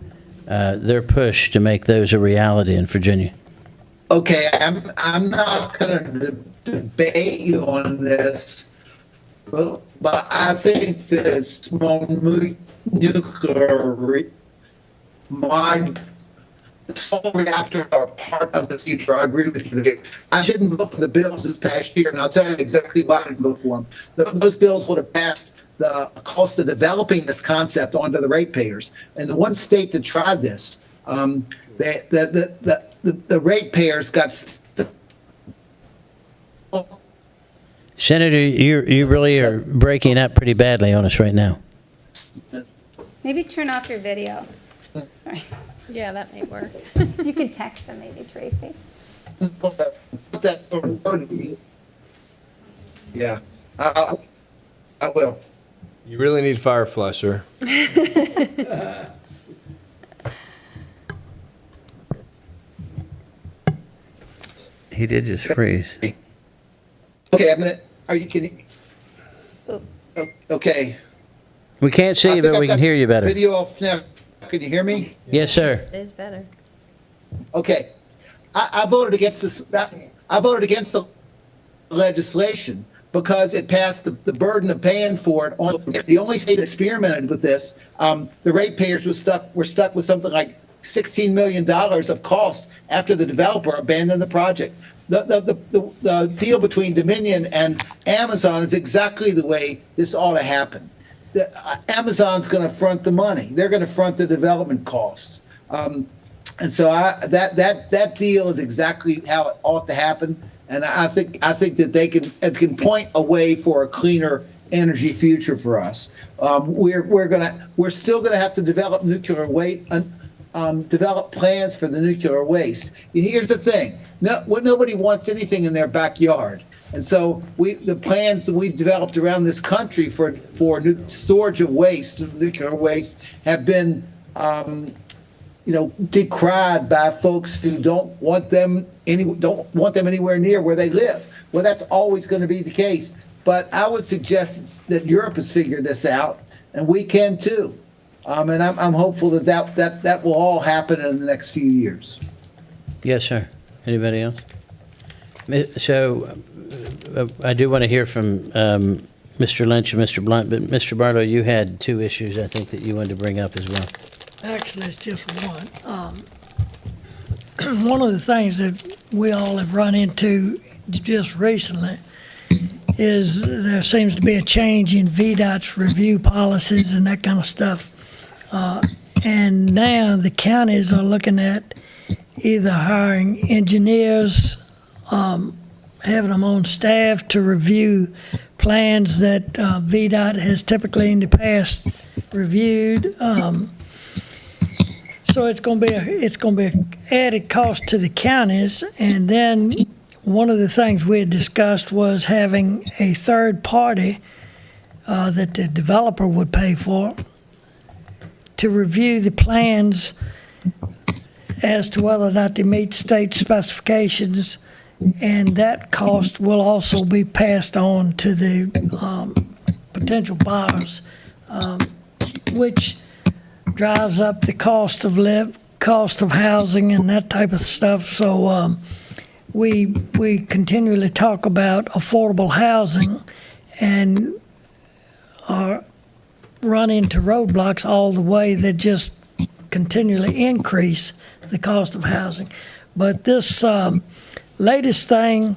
their push to make those a reality in Virginia. Okay, I'm not going to debate you on this, but I think that small nuclear small reactors are part of the future. I agree with you there. I didn't vote for the bills this past year, and I'll tell you exactly why I didn't vote for them. Those bills would have passed the cost of developing this concept onto the ratepayers. And the one state that tried this, the ratepayers got. Senator, you really are breaking up pretty badly on us right now. Maybe turn off your video. Sorry. Yeah, that may work. You could text him maybe, Tracy. Yeah, I will. You really need Firefly, sir. He did just freeze. Okay, I'm gonna. Are you kidding? Okay. We can't see I you, think but we I've can got hear you better. Video off now. Can you hear me? Yes, sir. It is better. Okay, I voted against this. I voted against the legislation because it passed the burden of paying for it on the only state that experimented with this. The ratepayers were stuck with something like $16 million of cost after the developer abandoned the project. The deal between Dominion and Amazon is exactly the way this ought to happen. Amazon's going to front the money. They're going to front the development costs. And so that deal is exactly how it ought to happen. And I think that it can point a way for a cleaner energy future for us. We're still gonna have to develop nuclear waste, develop plans for the nuclear waste. Here's the thing: nobody wants anything in their backyard. And so the plans that we've developed around this country for storage of waste, nuclear waste, have been, decried by folks who don't want them anywhere near where they live. Well, that's always going to be the case. But I would suggest that Europe has figured this out, and we can too. And I'm hopeful that will all happen in the next few years. Yes, sir. Anybody else? So I do want to hear from Mr. Lynch and Mr. Blunt, but Mr. Barlow, you had two issues I think that you wanted to bring up as well. Actually, it's just one. One of the things that we all have run into just recently is there seems to be a change in VDOT's review policies and that kind of stuff. And now the counties are looking at either hiring engineers, having them on staff to review plans that VDOT has typically in the past reviewed. So it's going to be an added cost to the counties. And then one of the things we had discussed was having a third party that the developer would pay for to review the plans as to whether or not they meet state specifications, and that cost will also be passed on to the potential buyers, which drives up the cost of housing and that type of stuff. So we continually talk about affordable housing and run into roadblocks all the way that just continually increase the cost of housing. But this latest thing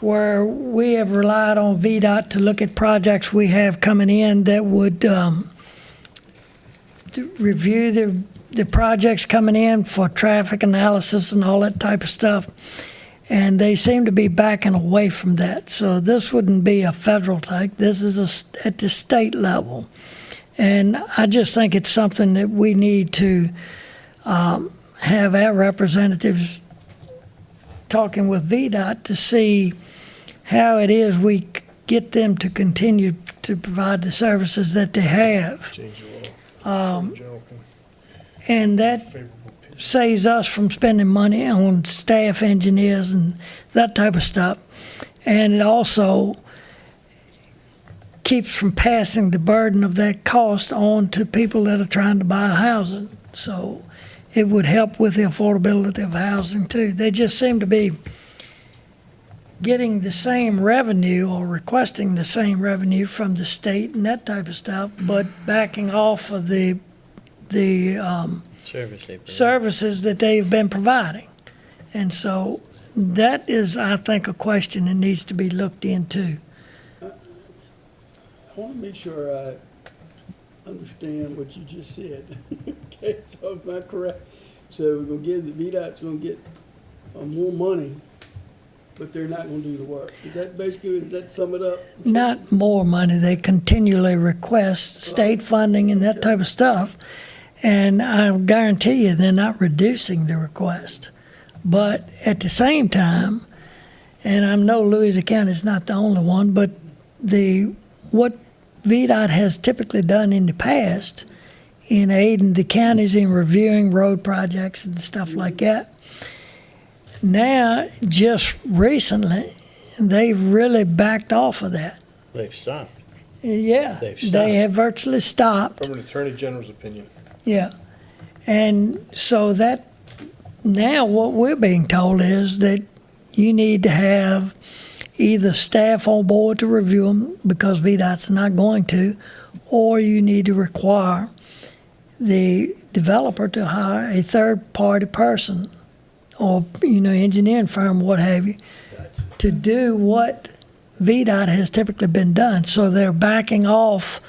where we have relied on VDOT to look at projects we have coming in that would review the projects coming in for traffic analysis and all that type of stuff. And they seem to be backing away from that. So this wouldn't be a federal thing. This is at the state level. And I just think it's something that we need to have our representatives talking with VDOT to see how it is we get them to continue to provide the services that they have. And that saves us from spending money on staff engineers and that type of stuff. And it also keeps from passing the burden of that cost on to people that are trying to buy housing. So it would help with the affordability of housing too. They just seem to be getting the same revenue or requesting the same revenue from the state and that type of stuff, but backing off of the services that they've been providing. And so that is, I think, a question that needs to be looked into. I want to make sure I understand what you just said. Okay, so am I correct? So we're going to give the VDOT's going to get more money, but they're not going to do the work. Is that basically, does that sum it up? Not more money, they continually request state funding and that type of stuff. And I guarantee you they're not reducing the request. But at the same time, and I know Louisa County is not the only one, but what VDOT has typically done in the past in aiding the counties in reviewing road projects and stuff like that, now, just recently, they've really backed off of that. They've stopped. Yeah, They've stopped. they have virtually stopped. From an Attorney General's opinion. Yeah. And so that, now what we're being told is that you need to have either staff on board to review them because VDOT's not going to, or you need to require the developer to hire a third-party person or, engineering firm, what have you, to do what VDOT has typically been done. So they're backing off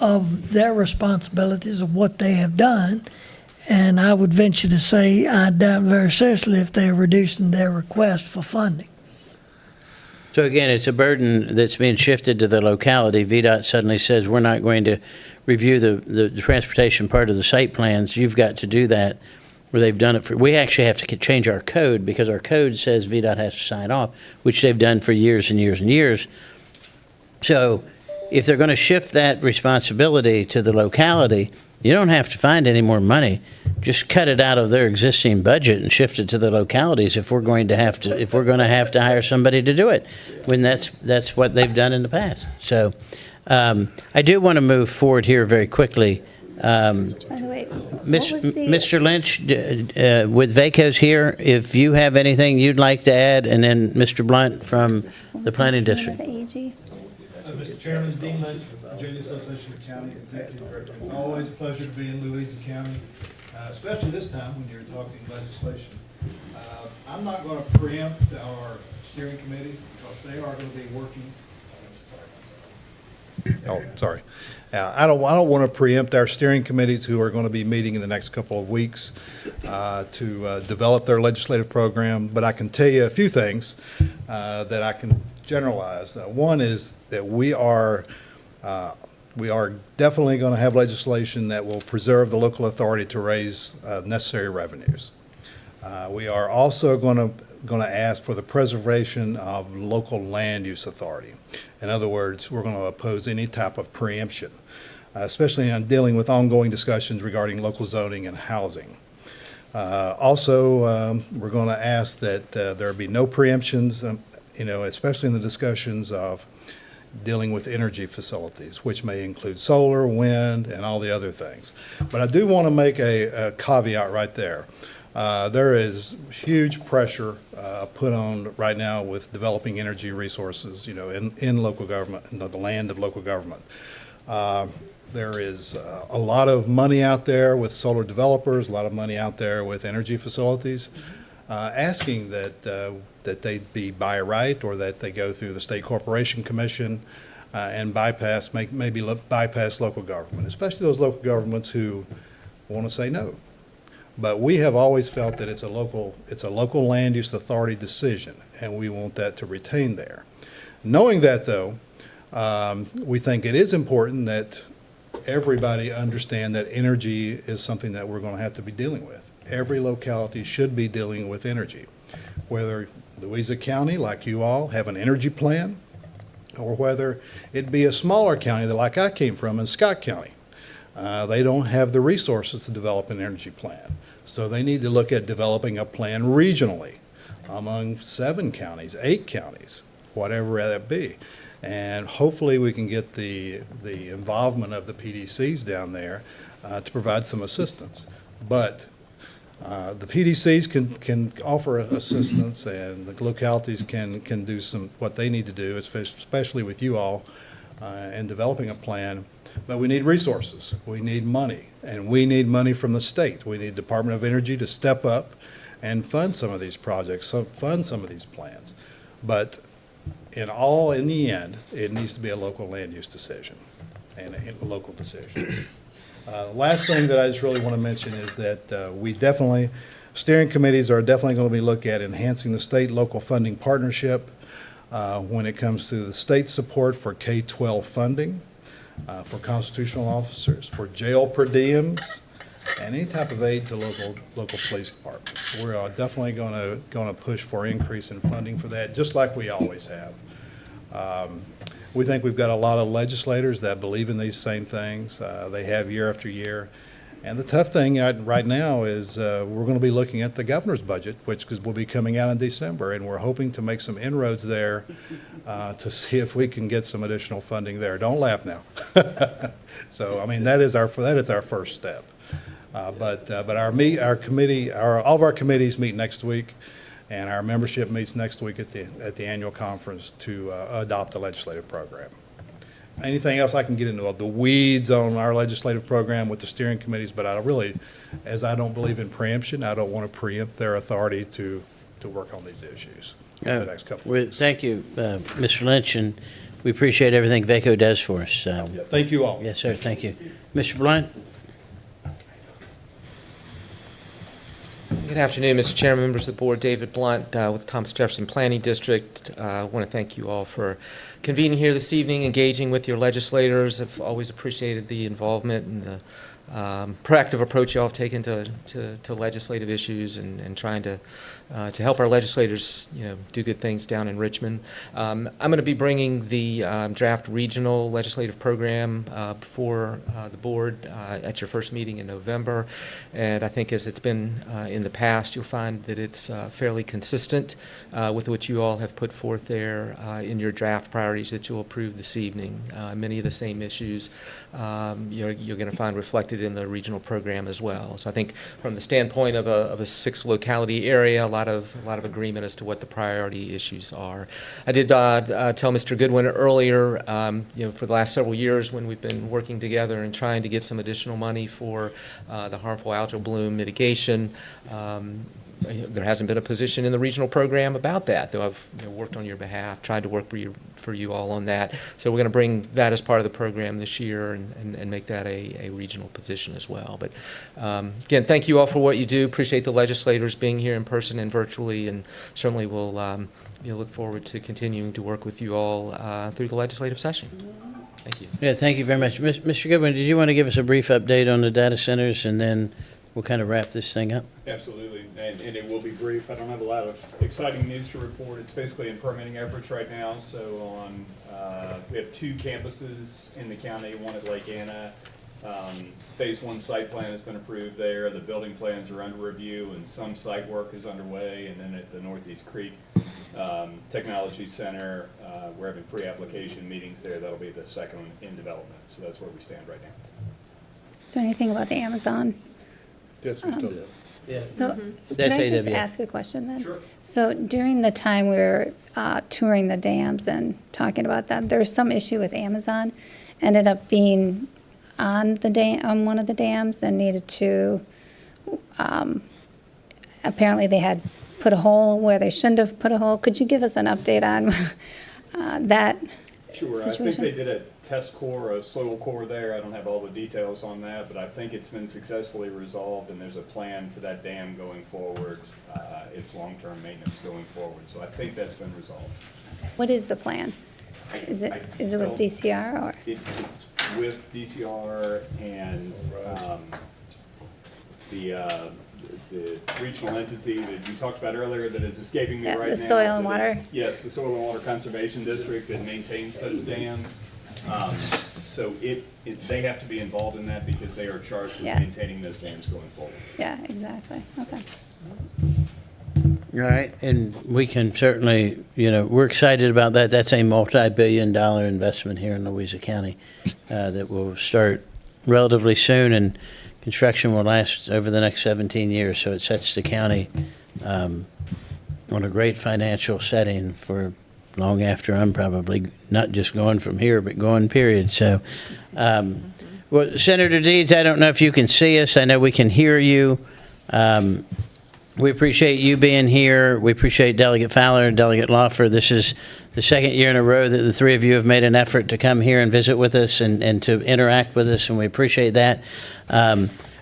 of their responsibilities of what they have done. And I would venture to say I doubt very seriously if they're reducing their request for funding. So again, it's a burden that's being shifted to the locality. VDOT suddenly says, we're not going to review the transportation part of the site plans. You've got to do that. Where they've done it we actually have to change our code because our code says VDOT has to sign off, which they've done for years and years and years. So if they're going to shift that responsibility to the locality, you don't have to find any more money. Just cut it out of their existing budget and shift it to the localities if we're going to have to hire somebody to do it, when that's what they've done in the past. So I do want to move forward here very quickly. By the way, what was the? Mr. Lynch, with VACO's here, if you have anything you'd like to add, and then Mr. Blunt from the Planning District. The AG? Mr. Chairman, Dean Lynch, Virginia Association of Counties Executive Director. It's always a pleasure to be in Louisa County, especially this time when you're talking legislation. I'm not going to preempt our steering committees because they are going to be working. Oh, sorry. I don't want to preempt our steering committees who are going to be meeting in the next couple of weeks to develop their legislative program, but I can tell you a few things that I can generalize. One is that we are definitely going to have legislation that will preserve the local authority to raise necessary revenues. We are also going to ask for the preservation of local land use authority. In other words, we're going to oppose any type of preemption, especially in dealing with ongoing discussions regarding local zoning and housing. Also, we're going to ask that there be no preemptions, especially in the discussions of dealing with energy facilities, which may include solar, wind, and all the other things. But I do want to make a caveat right there. There is huge pressure put on right now with developing energy resources, in local government, in the land of local government. There is a lot of money out there with solar developers, a lot of money out there with energy facilities, asking that they be by right or that they go through the State Corporation Commission and bypass local government, especially those local governments who want to say no. But we have always felt that it's a local land use authority decision, and we want that to retain there. Knowing that, though, we think it is important that everybody understand that energy is something that we're going to have to be dealing with. Every locality should be dealing with energy, whether Louisa County, like you all, have an energy plan, or whether it be a smaller county that, like I came from, in Scott County. They don't have the resources to develop an energy plan. So they need to look at developing a plan regionally among 7 counties, 8 counties, whatever that be. And hopefully we can get the involvement of the PDCs down there to provide some assistance. But the PDCs can offer assistance, and the localities can do what they need to do, especially with you all in developing a plan. But we need resources, we need money, and we need money from the state. We need Department of Energy to step up and fund some of these projects, fund some of these plans. But in the end, it needs to be a local land use decision and a local decision. Last thing that I just really want to mention is that steering committees are definitely going to be looking at enhancing the state-local funding partnership when it comes to the state support for K-12 funding, for constitutional officers, for jail per diems, and any type of aid to local police departments. We're definitely going to push for increase in funding for that, just like we always have. We think we've got a lot of legislators that believe in these same things. They have year after year. And the tough thing right now is we're going to be looking at the governor's budget, which will be coming out in December, and we're hoping to make some inroads there to see if we can get some additional funding there. Don't laugh now. So, I mean, that is our first step. But our committee, all of our committees meet next week, and our membership meets next week at the annual conference to adopt the legislative program. Anything else I can get into the weeds on our legislative program with the steering committees, but as I don't believe in preemption, I don't want to preempt their authority to work on these issues in the next couple of weeks. Thank you, Mr. Lynch, and we appreciate everything VACO does for us. Thank you all. Yes, sir, thank you. Mr. Blunt? Good afternoon, Mr. Chairman, members of the board. David Blunt with Thomas Jefferson Planning District. I want to thank you all for convening here this evening, engaging with your legislators. I've always appreciated the involvement and the proactive approach you all have taken to legislative issues and trying to help our legislators, do good things down in Richmond. I'm going to be bringing the draft regional legislative program before the board at your first meeting in November, and I think as it's been in the past, you'll find that it's fairly consistent with what you all have put forth there in your draft priorities that you'll approve this evening. Many of the same issues you're going to find reflected in the regional program as well. So I think from the standpoint of a 6-locality area, a lot of agreement as to what the priority issues are. I did tell Mr. Goodwin earlier, for the last several years when we've been working together and trying to get some additional money for the harmful algal bloom mitigation, there hasn't been a position in the regional program about that, though I've worked on your behalf, tried to work for you all on that. So we're going to bring that as part of the program this year and make that a regional position as well. But again, thank you all for what you do. Appreciate the legislators being here in person and virtually, and certainly we'll look forward to continuing to work with you all through the legislative session. Thank you. Yeah, thank you very much. Mr. Goodwin, did you want to give us a brief update on the data centers, and then we'll kind of wrap this thing up? Absolutely, and it will be brief. I don't have a lot of exciting news to report. It's basically in permitting efforts right now. So we have 2 campuses in the county, one at Lake Anna. Phase 1 site plan has been approved there. The building plans are under review, and some site work is underway. And then at the Northeast Creek Technology Center, we're having pre-application meetings there. That'll be the second one in development. So that's where we stand right now. Is there anything about the Amazon? That's what you're talking about. Yeah. So, That's can I just AWS. ask a question then? Sure. So during the time we were touring the dams and talking about them, there was some issue with Amazon, ended up being on one of the dams and needed to, apparently they had put a hole where they shouldn't have put a hole. Could you give us an update on that Sure, I think situation? they did a test core, a soil core there. I don't have all the details on that, but I think it's been successfully resolved, and there's a plan for that dam going forward, its long-term maintenance going forward. So I think that's been resolved. What is the plan? Is it with DCR or? It's with DCR and the regional entity that you talked about earlier that is escaping me Yeah, right now. the Soil and that Water. Yes, the Soil and Water Conservation District that maintains those dams. So they have to be involved in that because they are charged with Yes. maintaining those dams going forward. Yeah, exactly. Okay. All right, and we can certainly, we're excited about that. That's a multi-billion-dollar investment here in Louisa County that will start relatively soon, and construction will last over the next 17 years. So it sets the county on a great financial setting for long after I'm probably not just going from here, but going period. So, well, Senator Deeds, I don't know if you can see us. I know we can hear you. We appreciate you being here. We appreciate Delegate Fowler and Delegate Lawfer. This is the second year in a row that the three of you have made an effort to come here and visit with us and to interact with us, and we appreciate that.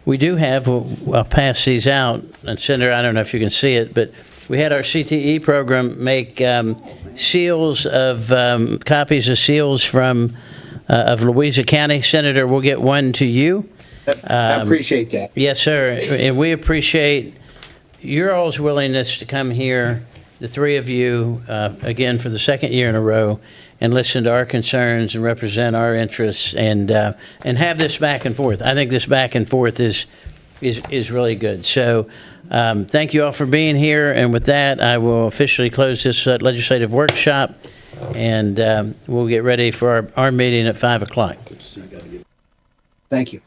We do have, I'll pass these out, and Senator, I don't know if you can see it, but we had our CTE program make seals of, copies of seals from, of Louisa County. Senator, we'll get one to you. I appreciate that. Yes, sir, and we appreciate your all's willingness to come here, the three of you, again, for the second year in a row, and listen to our concerns and represent our interests and have this back and forth. I think this back and forth is really good. So thank you all for being here. And with that, I will officially close this legislative workshop, and we'll get ready for our meeting at 5 o'clock. Thank you.